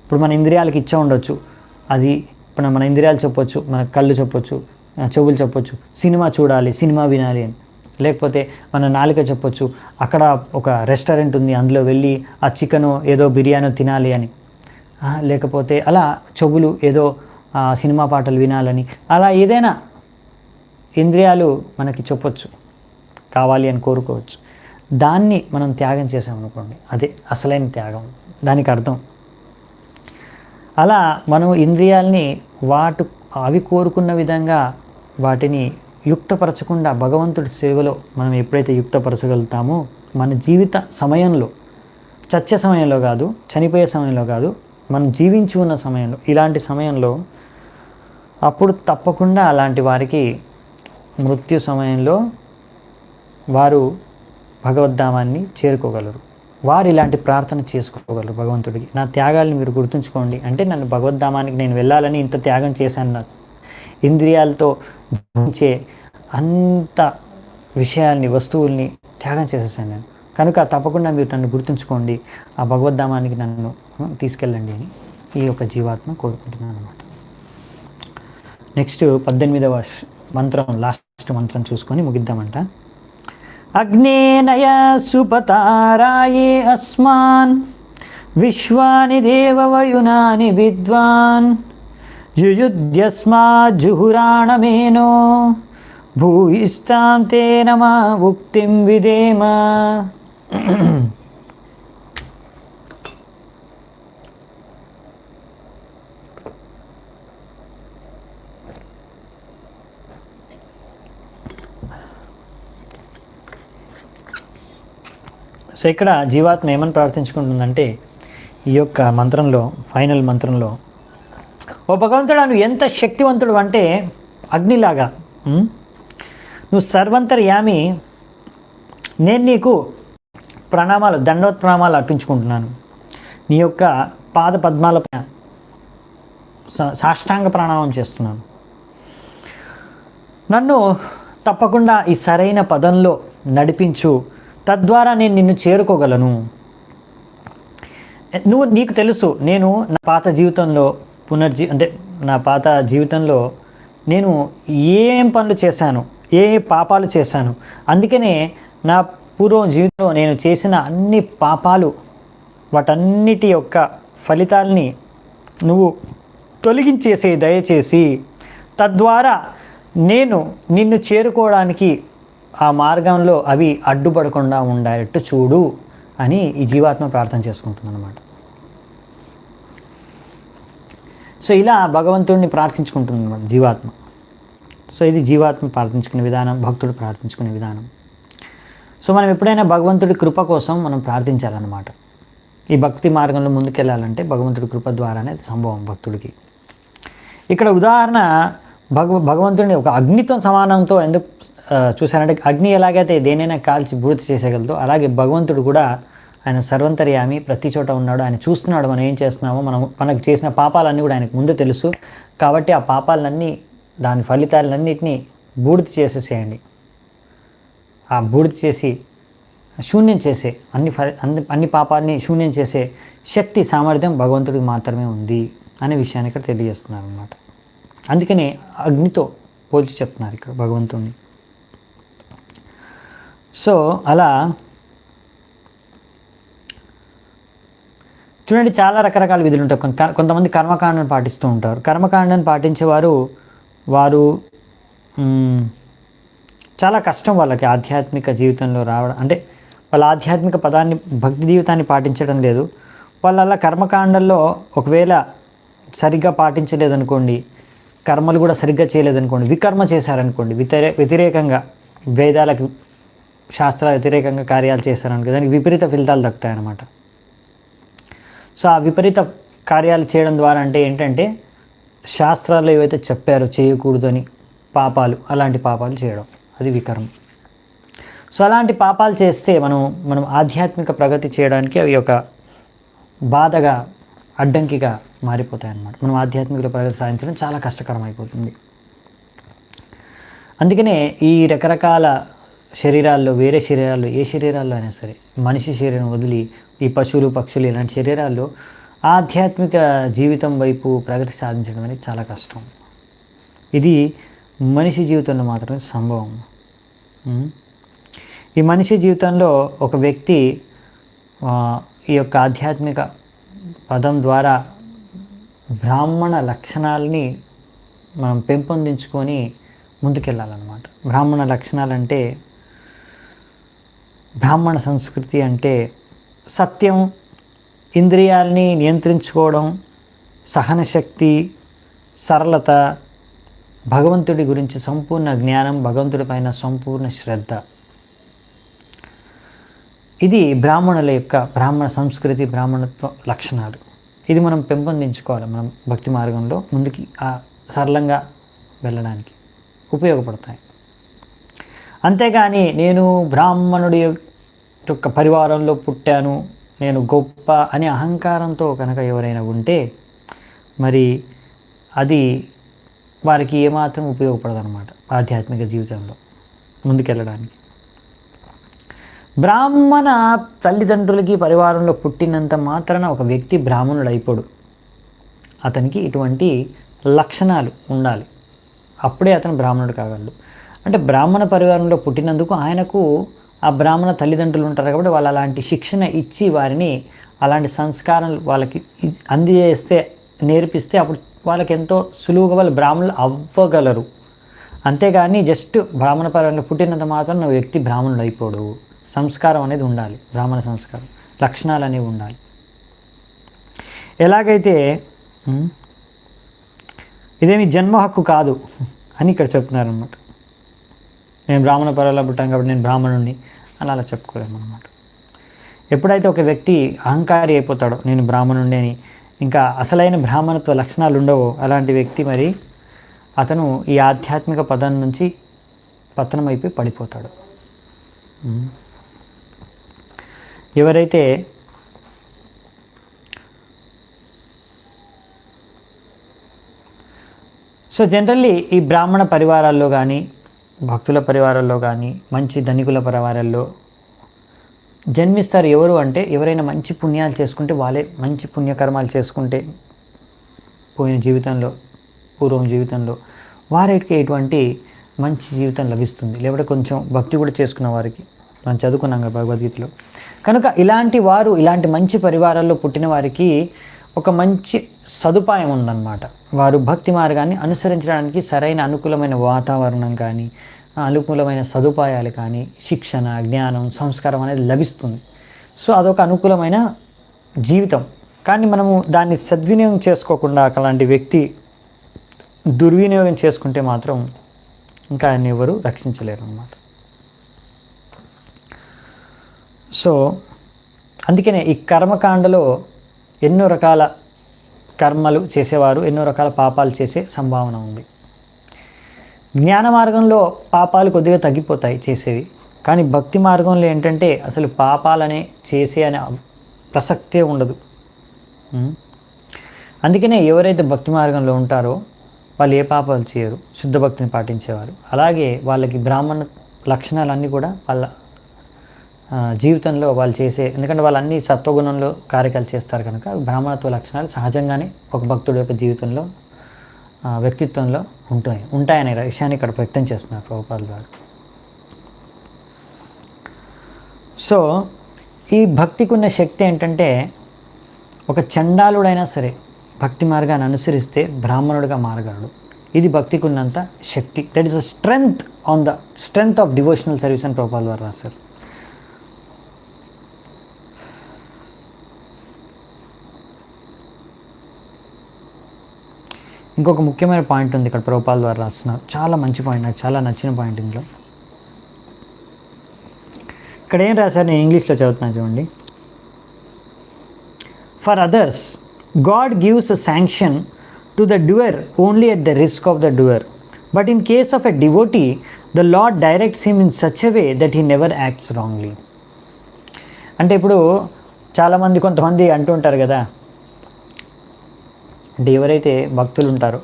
ఇప్పుడు మన ఇంద్రియాలకి ఇచ్ఛ ఉండొచ్చు, అది ఇప్పుడు మన ఇంద్రియాలు చెప్పొచ్చు, మన కళ్ళు చెప్పొచ్చు, చెవులు చెప్పొచ్చు, సినిమా చూడాలి, సినిమా వినాలి అని. లేకపోతే మన నాలుక చెప్పొచ్చు, అక్కడ ఒక రెస్టారెంట్ ఉంది, అందులో వెళ్ళి ఆ చికెను ఏదో బిర్యానీ తినాలి అని. లేకపోతే అలా చెవులు ఏదో సినిమా పాటలు వినాలని, అలా ఏదైనా ఇంద్రియాలు మనకి చెప్పొచ్చు, కావాలి అని కోరుకోవచ్చు. దాన్ని మనం త్యాగం చేసామనుకోండి, అదే అసలైన త్యాగం, దానికి అర్థం. అలా మనం ఇంద్రియాల్ని అవి కోరుకున్న విధంగా వాటిని యుక్తపరచకుండా భగవంతుడి సేవలో మనం ఎప్పుడైతే యుక్తపరచగలుగుతామో, మన జీవిత సమయంలో, చచ్చే సమయంలో కాదు, చనిపోయే సమయంలో కాదు, మనం జీవించి ఉన్న సమయంలో, ఇలాంటి సమయంలో అప్పుడు తప్పకుండా అలాంటి వారికి మృత్యు సమయంలో వారు భగవద్ధామాన్ని చేరుకోగలరు. వారు ఇలాంటి ప్రార్థన చేసుకోగలరు భగవంతుడికి. నా త్యాగాల్ని మీరు గుర్తుంచుకోండి, అంటే నన్ను భగవద్ధామానికి నేను వెళ్ళాలని ఇంత త్యాగం చేశాను, నా ఇంద్రియాలతో భరించే అంత విషయాల్ని, వస్తువుల్ని త్యాగం చేసేసాను నేను, కనుక తప్పకుండా మీరు నన్ను గుర్తుంచుకోండి, ఆ భగవద్ధామానికి నన్ను తీసుకెళ్ళండి అని ఈ యొక్క జీవాత్మ కోరుకుంటున్నాను అనమాట. నెక్స్ట్ 18వ మంత్రం, లాస్ట్ మంత్రం చూసుకొని ముగిద్దామంట. అగ్నేనయ సుపతారాయే అస్మాన్ విశ్వాని దేవవయునాని విద్వాన్ యుయుధ్యస్మాజ్జుహురాణమేనో భూయిష్టాం తేన మా ఉక్తిం విదేమ. సో ఇక్కడ జీవాత్మ ఏమని ప్రార్థించుకుంటుందంటే, ఈ యొక్క మంత్రంలో, ఫైనల్ మంత్రంలో, ఓ భగవంతుడా, నువ్వు ఎంత శక్తివంతుడు అంటే అగ్నిలాగా, నువ్వు సర్వంతర్యామి, నేను నీకు ప్రణామాలు, దండవత్ ప్రణామాలు అర్పించుకుంటున్నాను. నీ యొక్క పాద పద్మాలపై సాష్టాంగ ప్రణామం చేస్తున్నాను. నన్ను తప్పకుండా ఈ సరైన పదంలో నడిపించు, తద్వారా నేను నిన్ను చేరుకోగలను. నీకు తెలుసు, నేను నా పాత జీవితంలో అంటే నా పాత జీవితంలో నేను ఏం పనులు చేశాను, ఏ పాపాలు చేశాను. అందుకనే నా పూర్వం జీవితంలో నేను చేసిన అన్ని పాపాలు, వాటన్నిటి యొక్క ఫలితాలని నువ్వు తొలగించేసే దయచేసి, తద్వారా నేను నిన్ను చేరుకోవడానికి ఆ మార్గంలో అవి అడ్డుపడకుండా ఉండేటట్టు చూడు అని ఈ జీవాత్మ ప్రార్థన చేసుకుంటుందన్నమాట. సో ఇలా భగవంతుడిని ప్రార్థించుకుంటుంది అన్నమాట జీవాత్మ. సో ఇది జీవాత్మ ప్రార్థించుకునే విధానం, భక్తుడు ప్రార్థించుకునే విధానం. సో మనం ఎప్పుడైనా భగవంతుడి కృప కోసం మనం ప్రార్థించాలన్నమాట. ఈ భక్తి మార్గంలో ముందుకెళ్ళాలంటే భగవంతుడి కృప ద్వారానే అది సంభవం భక్తుడికి. ఇక్కడ ఉదాహరణ భగవంతుడిని ఒక అగ్నితో సమానంతో ఎందుకు చూశారంటే, అగ్ని ఎలాగైతే దేనైనా కాల్చి బూడిద చేసేయగలదో, అలాగే భగవంతుడు కూడా ఆయన సర్వంతర్యామి, ప్రతి చోట ఉన్నాడు, ఆయన చూస్తున్నాడు మనం ఏం చేస్తున్నామో. మనకు చేసిన పాపాలన్నీ కూడా ఆయనకు ముందు తెలుసు. కాబట్టి ఆ పాపాలన్నీ, దాని ఫలితాలన్నింటినీ బూడిద చేసేసేయండి. ఆ బూడిద చేసి శూన్యం చేసే అన్ని పాపాలని శూన్యం చేసే శక్తి, సామర్థ్యం భగవంతుడికి మాత్రమే ఉంది అనే విషయాన్ని ఇక్కడ తెలియజేస్తున్నారు అన్నమాట. అందుకనే అగ్నితో పోల్చి చెప్తున్నారు ఇక్కడ భగవంతుడిని. సో అలా చూడండి, చాలా రకరకాల విధులు ఉంటాయి. కొంతమంది కర్మకాండను పాటిస్తూ ఉంటారు. కర్మకాండను పాటించేవారు చాలా కష్టం వాళ్ళకి ఆధ్యాత్మిక జీవితంలో రావడం. అంటే వాళ్ళ ఆధ్యాత్మిక పదాన్ని, భక్తి జీవితాన్ని పాటించడం లేదు. వాళ్ళు అలా కర్మకాండల్లో ఒకవేళ సరిగ్గా పాటించలేదనుకోండి, కర్మలు కూడా సరిగ్గా చేయలేదనుకోండి, వికర్మ చేశారనుకోండి, వ్యతిరేకంగా వేదాలకు, శాస్త్రాల వ్యతిరేకంగా కార్యాలు చేశారనుకో, దానికి విపరీత ఫలితాలు దక్కుతాయి అన్నమాట. సో ఆ విపరీత కార్యాలు చేయడం ద్వారా అంటే ఏంటంటే, శాస్త్రాల్లో ఏవైతే చెప్పారో చేయకూడదని పాపాలు, అలాంటి పాపాలు చేయడం, అది వికర్మ. సో అలాంటి పాపాలు చేస్తే మనం ఆధ్యాత్మిక ప్రగతి చేయడానికి అవి ఒక బాధగా, అడ్డంకిగా మారిపోతాయి అన్నమాట. మనం ఆధ్యాత్మిక ప్రగతి సాధించడం చాలా కష్టకరం అయిపోతుంది. అందుకనే ఈ రకరకాల శరీరాల్లో, వేరే శరీరాల్లో, ఏ శరీరాల్లో అయినా సరే, మనిషి శరీరం వదిలి ఈ పశువులు, పక్షులు ఇలాంటి శరీరాల్లో ఆధ్యాత్మిక జీవితం వైపు ప్రగతి సాధించడం అనేది చాలా కష్టం. ఇది మనిషి జీవితంలో మాత్రమే సంభవం. ఈ మనిషి జీవితంలో ఒక వ్యక్తి ఈ యొక్క ఆధ్యాత్మిక పదం ద్వారా బ్రాహ్మణ లక్షణాలని మనం పెంపొందించుకొని ముందుకెళ్ళాలన్నమాట. బ్రాహ్మణ లక్షణాలంటే, బ్రాహ్మణ సంస్కృతి అంటే సత్యం, ఇంద్రియాల్ని నియంత్రించుకోవడం, సహనశక్తి, సరళత, భగవంతుడి గురించి సంపూర్ణ జ్ఞానం, భగవంతుడి పైన సంపూర్ణ శ్రద్ధ. ఇది బ్రాహ్మణుల యొక్క బ్రాహ్మణ సంస్కృతి, బ్రాహ్మణత్వ లక్షణాలు. ఇది మనం పెంపొందించుకోవాలి. మనం భక్తి మార్గంలో ముందుకి సరళంగా వెళ్ళడానికి ఉపయోగపడతాయి. అంతేగాని నేను బ్రాహ్మణుడి యొక్క పరివారంలో పుట్టాను, నేను గొప్ప అనే అహంకారంతో కనుక ఎవరైనా ఉంటే మరి అది వారికి ఏమాత్రం ఉపయోగపడదన్నమాట ఆధ్యాత్మిక జీవితంలో ముందుకెళ్ళడానికి. బ్రాహ్మణ తల్లిదండ్రులకి పరివారంలో పుట్టినంత మాత్రాన ఒక వ్యక్తి బ్రాహ్మణుడు అయిపోడు. అతనికి ఇటువంటి లక్షణాలు ఉండాలి, అప్పుడే అతను బ్రాహ్మణుడు కాగలడు. అంటే బ్రాహ్మణ పరివారంలో పుట్టినందుకు ఆయనకు ఆ బ్రాహ్మణ తల్లిదండ్రులు ఉంటారు కాబట్టి వాళ్ళు అలాంటి శిక్షణ ఇచ్చి వారిని అలాంటి సంస్కారాలు వాళ్ళకి అందజేస్తే, నేర్పిస్తే అప్పుడు వాళ్ళకి ఎంతో సులువుగా వాళ్ళు బ్రాహ్మణులు అవ్వగలరు. అంతేగాని జస్ట్ బ్రాహ్మణ పరివారంలో పుట్టినంత మాత్రం నువ్వు వ్యక్తి బ్రాహ్మణుడు అయిపోడు. సంస్కారం అనేది ఉండాలి, బ్రాహ్మణ సంస్కారం, లక్షణాలు అనేవి ఉండాలి. ఎలాగైతే ఇదేమి జన్మ హక్కు కాదు అని ఇక్కడ చెప్తున్నారనమాట. నేను బ్రాహ్మణ పరివారంలో పుట్టాను కాబట్టి నేను బ్రాహ్మణుడిని అని అలా చెప్పుకోలేము అనమాట. ఎప్పుడైతే ఒక వ్యక్తి అహంకారి అయిపోతాడో నేను బ్రాహ్మణుడిని అని, ఇంకా అసలైన బ్రాహ్మణత్వ లక్షణాలు ఉండవో అలాంటి వ్యక్తి మరి అతను ఈ ఆధ్యాత్మిక పదం నుంచి పతనం అయిపోయి పడిపోతాడు. ఎవరైతే సో జనరల్లీ ఈ బ్రాహ్మణ పరివారాల్లో కానీ భక్తుల పరివారాల్లో కానీ మంచి ధనికుల పరివారాల్లో జన్మిస్తారు ఎవరు అంటే ఎవరైనా మంచి పుణ్యాలు చేసుకుంటే వాళ్ళే, మంచి పుణ్యకర్మాలు చేసుకుంటే పోయిన జీవితంలో పూర్వం జీవితంలో వారికి ఎటువంటి మంచి జీవితం లభిస్తుంది. లేకపోతే కొంచెం భక్తి కూడా చేసుకున్న వారికి మనం చదువుకున్నాం కదా భగవద్గీతలో. కనుక ఇలాంటి వారు, ఇలాంటి మంచి పరివారాల్లో పుట్టిన వారికి ఒక మంచి సదుపాయం ఉందన్నమాట. వారు భక్తి మార్గాన్ని అనుసరించడానికి సరైన అనుకూలమైన వాతావరణం కానీ, అనుకూలమైన సదుపాయాలు కానీ, శిక్షణ, జ్ఞానం, సంస్కారం అనేది లభిస్తుంది. సో అదొక అనుకూలమైన జీవితం. కానీ మనము దాన్ని సద్వినియోగం చేసుకోకుండా అలాంటి వ్యక్తి దుర్వినియోగం చేసుకుంటే మాత్రం ఇంకా ఆయన ఎవరు రక్షించలేరు అన్నమాట. సో అందుకనే ఈ కర్మకాండలో ఎన్నో రకాల కర్మలు చేసేవారు ఎన్నో రకాల పాపాలు చేసే సంభావన ఉంది. జ్ఞాన మార్గంలో పాపాలు కొద్దిగా తగ్గిపోతాయి చేసేవి, కానీ భక్తి మార్గంలో ఏంటంటే అసలు పాపాలనే చేసే అనే ప్రసక్తే ఉండదు. అందుకనే ఎవరైతే భక్తి మార్గంలో ఉంటారో వాళ్ళు ఏ పాపాలు చేయరు, శుద్ధ భక్తిని పాటించేవారు. అలాగే వాళ్ళకి బ్రాహ్మణ లక్షణాలన్నీ కూడా వాళ్ళ జీవితంలో వాళ్ళు చేసే, ఎందుకంటే వాళ్ళు అన్ని సత్వగుణంలో కార్యక్రమాలు చేస్తారు కనుక బ్రాహ్మణత్వ లక్షణాలు సహజంగానే ఒక భక్తుడి యొక్క జీవితంలో వ్యక్తిత్వంలో ఉంటాయనే విషయాన్ని ఇక్కడ వ్యక్తం చేస్తున్నారు ప్రభుపాదుల వారు. సో ఈ భక్తికి ఉన్న శక్తి ఏంటంటే ఒక చండాలుడైనా సరే భక్తి మార్గాన్ని అనుసరిస్తే బ్రాహ్మణుడిగా మారగలడు. ఇది భక్తికి ఉన్నంత శక్తి. That is a strength of devotional service అని ప్రభుపాదుల వారు రాశారు. ఇంకొక ముఖ్యమైన పాయింట్ ఉంది ఇక్కడ ప్రభుపాదుల ద్వారా రాస్తున్నారు, చాలా మంచి పాయింట్, నాకు చాలా నచ్చిన పాయింట్. ఇందులో ఇక్కడ ఏం రాశారు, నేను ఇంగ్లీష్లో చదువుతున్నాను చూడండి. For others God gives a sanction to the doer only at the risk of the doer, but in case of a devotee the Lord directs him in such a way that he never acts wrongly. అంటే ఇప్పుడు చాలామంది కొంతమంది అంటుంటారు కదా, అంటే ఎవరైతే భక్తులు ఉంటారో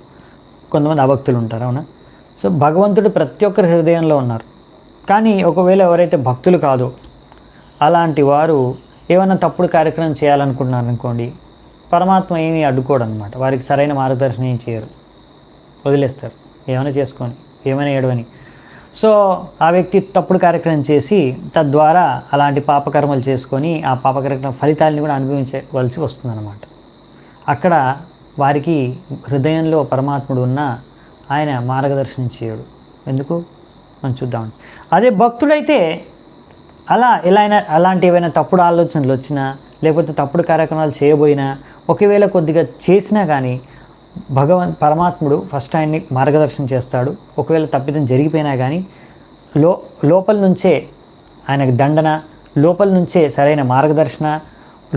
కొంతమంది అభక్తులు ఉంటారు, అవునా? సో భగవంతుడు ప్రతి ఒక్కరి హృదయంలో ఉన్నారు. కానీ ఒకవేళ ఎవరైతే భక్తులు కాదో అలాంటి వారు ఏమైనా తప్పుడు కార్యక్రమం చేయాలనుకుంటున్నారు అనుకోండి, పరమాత్మ ఏమీ అడ్డుకోడు అనమాట. వారికి సరైన మార్గదర్శనం ఏం చేయరు, వదిలేస్తారు, ఏమైనా చేసుకొని ఏమైనా ఏడవని. సో ఆ వ్యక్తి తప్పుడు కార్యక్రమం చేసి తద్వారా అలాంటి పాపకర్మలు చేసుకొని ఆ పాపకర్మ ఫలితాలని కూడా అనుభవించవలసి వస్తుందన్నమాట. అక్కడ వారికి హృదయంలో పరమాత్ముడు ఉన్న ఆయన మార్గదర్శనం చేయడు. ఎందుకు మనం చూద్దామండి. అదే భక్తుడైతే అలాంటి ఏవైనా తప్పుడు ఆలోచనలు వచ్చినా లేకపోతే తప్పుడు కార్యక్రమాలు చేయబోయినా ఒకవేళ కొద్దిగా చేసినా కానీ పరమాత్ముడు ఫస్ట్ ఆయన్ని మార్గదర్శనం చేస్తాడు. ఒకవేళ తప్పిదం జరిగిపోయినా కానీ లోపల నుంచే ఆయనకు దండన, లోపల నుంచే సరైన మార్గదర్శన,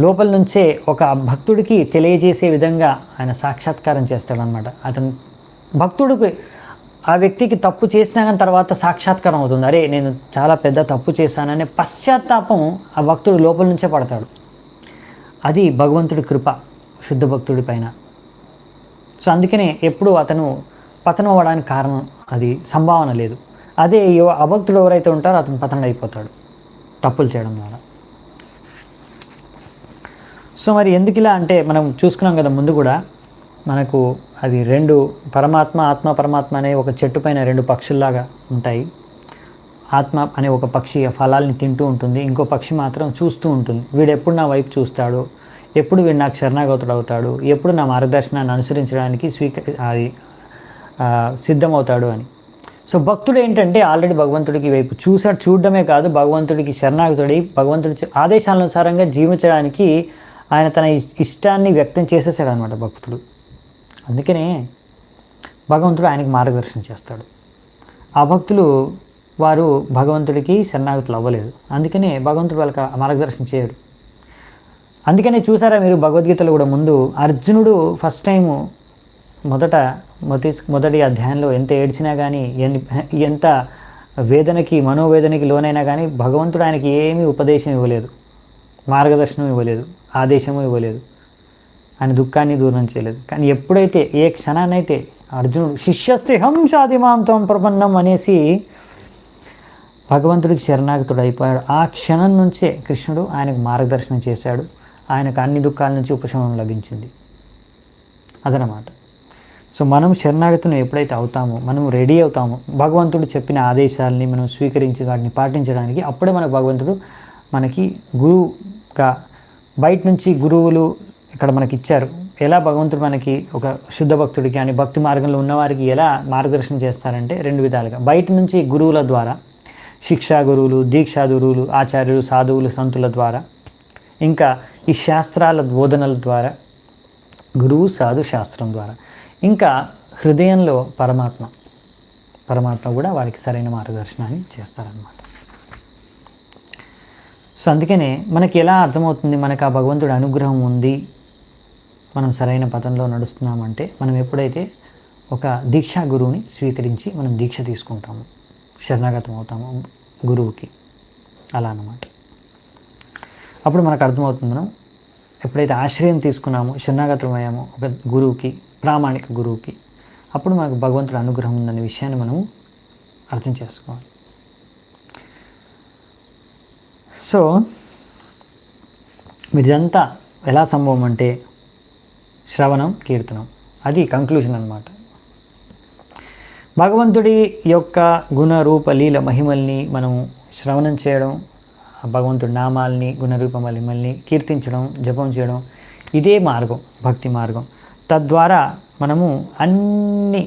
లోపల నుంచే ఒక భక్తుడికి తెలియజేసే విధంగా ఆయన సాక్షాత్కారం చేస్తాడనమాట. అతను భక్తుడికి ఆ వ్యక్తికి తప్పు చేసినా కానీ తర్వాత సాక్షాత్కారం అవుతుంది. అరే నేను చాలా పెద్ద తప్పు చేశాననే పశ్చాత్తాపం ఆ భక్తుడు లోపల నుంచే పడతాడు. అది భగవంతుడి కృప శుద్ధ భక్తుడి పైన. సో అందుకనే ఎప్పుడు అతను పతనం అవ్వడానికి కారణం అది సంభావన లేదు. అదే అభక్తుడు ఎవరైతే ఉంటారో అతను పతనం అయిపోతాడు తప్పులు చేయడం ద్వారా. సో మరి ఎందుకు ఇలా అంటే మనం చూసుకున్నాం కదా ముందు కూడా మనకు అవి రెండు పరమాత్మ ఆత్మ పరమాత్మ అనే ఒక చెట్టు పైన రెండు పక్షుల్లాగా ఉంటాయి. ఆత్మ అనే ఒక పక్షి ఫలాల్ని తింటూ ఉంటుంది, ఇంకో పక్షి మాత్రం చూస్తూ ఉంటుంది. వీడు ఎప్పుడు నా వైపు చూస్తాడు, ఎప్పుడు వీడు నాకు శరణాగతుడు అవుతాడు, ఎప్పుడు నా మార్గదర్శనాన్ని అనుసరించడానికి అది సిద్ధమవుతాడు అని. సో భక్తుడు ఏంటంటే ఆల్రెడీ భగవంతుడికి వైపు చూడడమే కాదు, భగవంతుడికి శరణాగతుడై భగవంతుడి ఆదేశానుసారంగా జీవించడానికి ఆయన తన ఇష్టాన్ని వ్యక్తం చేసేసాడు అనమాట భక్తుడు. అందుకనే భగవంతుడు ఆయనకి మార్గదర్శనం చేస్తాడు. ఆ భక్తులు వారు భగవంతుడికి శరణాగతులు అవ్వలేదు, అందుకనే భగవంతుడు వాళ్ళకి మార్గదర్శనం చేయడు. అందుకనే చూసారా మీరు భగవద్గీతలో కూడా ముందు అర్జునుడు ఫస్ట్ టైము మొదటి అధ్యాయంలో ఎంత ఏడ్చినా కానీ ఎంత వేదనకి మనోవేదనకి లోనైనా కానీ భగవంతుడు ఆయనకి ఏమీ ఉపదేశం ఇవ్వలేదు, మార్గదర్శనం ఇవ్వలేదు, ఆదేశము ఇవ్వలేదు, ఆయన దుఃఖాన్ని దూరం చేయలేదు. కానీ ఎప్పుడైతే ఏ క్షణాన్నైతే అర్జునుడు శిష్యస్తే హంసాదిమాం త్వం ప్రపన్నం అనేసి భగవంతుడికి శరణాగతుడు అయిపోయాడు, ఆ క్షణం నుంచే కృష్ణుడు ఆయనకు మార్గదర్శనం చేశాడు, ఆయనకు అన్ని దుఃఖాల నుంచి ఉపశమనం లభించింది. అదనమాట. సో మనం శరణాగతులను ఎప్పుడైతే అవుతామో, మనం రెడీ అవుతామో భగవంతుడు చెప్పిన ఆదేశాలని మనం స్వీకరించి వాటిని పాటించడానికి, అప్పుడే మనకు భగవంతుడు మనకి గురువుగా బయట నుంచి గురువులు ఇక్కడ మనకి ఇచ్చారు. ఎలా భగవంతుడు మనకి ఒక శుద్ధ భక్తుడికి అని భక్తి మార్గంలో ఉన్నవారికి ఎలా మార్గదర్శనం చేస్తారంటే రెండు విధాలుగా. బయట నుంచి గురువుల ద్వారా, శిక్షా గురువులు, దీక్షా గురువులు, ఆచార్యులు, సాధువులు, సంతుల ద్వారా, ఇంకా ఈ శాస్త్రాల బోధనల ద్వారా, గురువు సాధు శాస్త్రం ద్వారా, ఇంకా హృదయంలో పరమాత్మ కూడా వారికి సరైన మార్గదర్శనాన్ని చేస్తారన్నమాట. సో అందుకనే మనకి ఎలా అర్థమవుతుంది మనకు ఆ భగవంతుడి అనుగ్రహం ఉంది, మనం సరైన పథంలో నడుస్తున్నామంటే మనం ఎప్పుడైతే ఒక దీక్షా గురువుని స్వీకరించి మనం దీక్ష తీసుకుంటాము, శరణాగతం అవుతాము గురువుకి, అలా అన్నమాట. అప్పుడు మనకు అర్థమవుతుంది మనం ఎప్పుడైతే ఆశ్రయం తీసుకున్నామో, శరణాగతం అయ్యామో ఒక గురువుకి, ప్రామాణిక గురువుకి, అప్పుడు మనకు భగవంతుడి అనుగ్రహం ఉందనే విషయాన్ని మనము అర్థం చేసుకోవాలి. సో ఇదంతా ఎలా సంభవం అంటే శ్రవణం, కీర్తనం, అది కంక్లూజన్ అన్నమాట. భగవంతుడి యొక్క గుణ రూప లీల మహిమల్ని మనం శ్రవణం చేయడం, భగవంతుడి నామాల్ని గుణరూప మహిమల్ని కీర్తించడం, జపం చేయడం, ఇదే మార్గం, భక్తి మార్గం. తద్వారా మనము అన్ని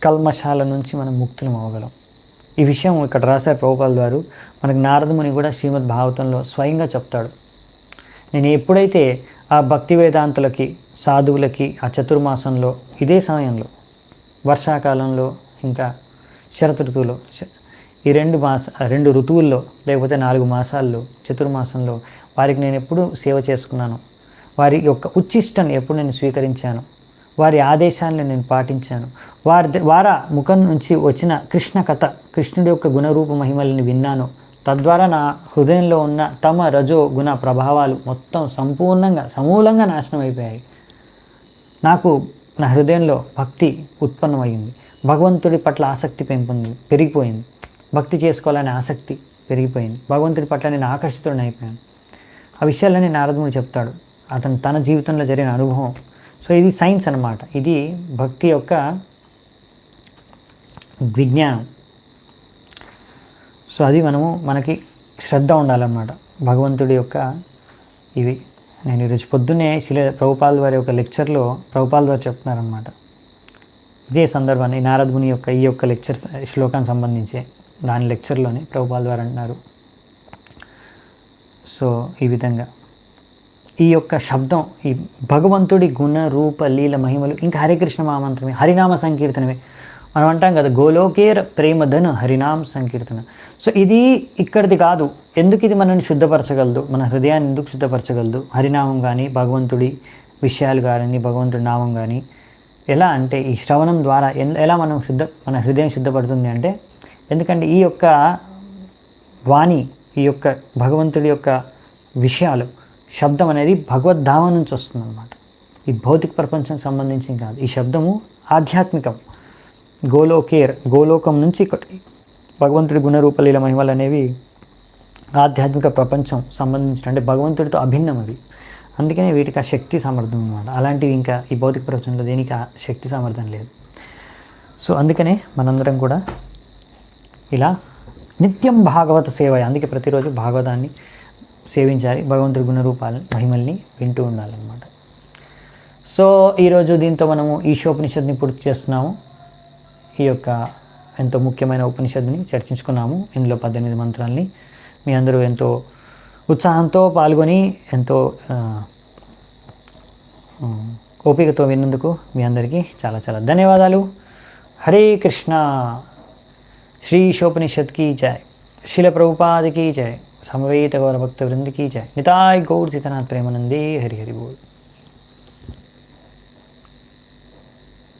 కల్మషాల నుంచి మనం ముక్తులం అవ్వగలం. ఈ విషయం ఇక్కడ రాశారు ప్రభుపాల్ గారు. మనకు నారదముని కూడా శ్రీమద్ భాగవతంలో స్వయంగా చెప్తాడు. నేను ఎప్పుడైతే ఆ భక్తి వేదాంతులకి, సాధువులకి ఆ చతుర్మాసంలో, ఇదే సమయంలో వర్షాకాలంలో ఇంకా శరత్ ఋతువులో, ఈ రెండు ఋతువుల్లో లేకపోతే 4 మాసాల్లో చతుర్మాసంలో వారికి నేను ఎప్పుడు సేవ చేసుకున్నాను, వారి యొక్క ఉచ్చిష్టను ఎప్పుడు నేను స్వీకరించాను, వారి ఆదేశాలను నేను పాటించాను, వారి ద్వారా ముఖం నుంచి వచ్చిన కృష్ణ కథ, కృష్ణుడి యొక్క గుణరూప మహిమల్ని విన్నాను. తద్వారా నా హృదయంలో ఉన్న తమ రజో గుణ ప్రభావాలు మొత్తం సంపూర్ణంగా సమూలంగా నాశనం అయిపోయాయి. నాకు నా హృదయంలో భక్తి ఉత్పన్నమైంది, భగవంతుడి పట్ల ఆసక్తి పెరిగిపోయింది, భక్తి చేసుకోవాలనే ఆసక్తి పెరిగిపోయింది, భగవంతుడి పట్ల నేను ఆకర్షితుడిని అయిపోయాను. ఆ విషయాలన్నీ నారదముడు చెప్తాడు, అతను తన జీవితంలో జరిగిన అనుభవం. సో ఇది సైన్స్ అన్నమాట, ఇది భక్తి యొక్క విజ్ఞానం. సో అది మనకి శ్రద్ధ ఉండాలన్నమాట భగవంతుడి యొక్క ఇవి. నేను ఈరోజు పొద్దున్నే ప్రభుపాల్ వారి యొక్క లెక్చర్లో ప్రభుపాల్ వారు చెప్తున్నారనమాట ఇదే సందర్భాన్ని, నారదముని యొక్క ఈ యొక్క లెక్చర్ శ్లోకానికి సంబంధించే దాని లెక్చర్లోనే ప్రభుపాల్ వారు అంటున్నారు. సో ఈ విధంగా ఈ యొక్క శబ్దం, ఈ భగవంతుడి గుణ రూప లీల మహిమలు, ఇంకా హరికృష్ణ మహామంత్రమే, హరినామ సంకీర్తనమే, మనం అంటాం కదా, గోలోకేర్ ప్రేమధన హరినామ్ సంకీర్తన. సో ఇది ఇక్కడిది కాదు. ఎందుకు ఇది మనల్ని శుద్ధపరచగలదు, మన హృదయాన్ని ఎందుకు శుద్ధపరచగలదు? హరినామం కానీ, భగవంతుడి విషయాలు కానీ, భగవంతుడి నామం కానీ. ఎలా అంటే ఈ శ్రవణం ద్వారా ఎలా మన హృదయం శుద్ధపడుతుంది అంటే, ఎందుకంటే ఈ యొక్క వాణి, ఈ యొక్క భగవంతుడి యొక్క విషయాలు, శబ్దం అనేది భగవద్ధామం నుంచి వస్తుందన్నమాట. ఈ భౌతిక ప్రపంచం సంబంధించి కాదు. ఈ శబ్దము ఆధ్యాత్మికం. గోలోకం నుంచి ఇక్కడికి భగవంతుడి గుణరూపలీల మహిమలు అనేవి ఆధ్యాత్మిక ప్రపంచం సంబంధించిన, అంటే భగవంతుడితో అభిన్నం అది. అందుకనే వీటికి ఆ శక్తి సామర్థ్యం అనమాట. అలాంటివి ఇంకా ఈ భౌతిక ప్రపంచంలో దేనికి ఆ శక్తి సామర్థ్యం లేదు. సో అందుకనే మనందరం కూడా ఇలా నిత్యం భాగవత సేవ, అందుకే ప్రతిరోజు భాగవతాన్ని సేవించాలి, భగవంతుడి గుణరూపాలని మహిమల్ని వింటూ ఉండాలన్నమాట. సో ఈరోజు దీంతో మనము ఈశోపనిషత్ని పూర్తి చేస్తున్నాము. ఈ యొక్క ఎంతో ముఖ్యమైన ఉపనిషత్తుని చర్చించుకున్నాము. ఇందులో 18 మంత్రాలని మీ అందరూ ఎంతో ఉత్సాహంతో పాల్గొని ఎంతో ఓపికతో విన్నందుకు మీ అందరికీ చాలా చాలా ధన్యవాదాలు. హరే కృష్ణ. శ్రీ ఈశోపనిషత్ की जय. शिल प्रभुपाद की जय. समवेत गौर भक्त वृंद की जय. निताय गौर सीतनाथ प्रेमानंदे. हरि हरि बोल.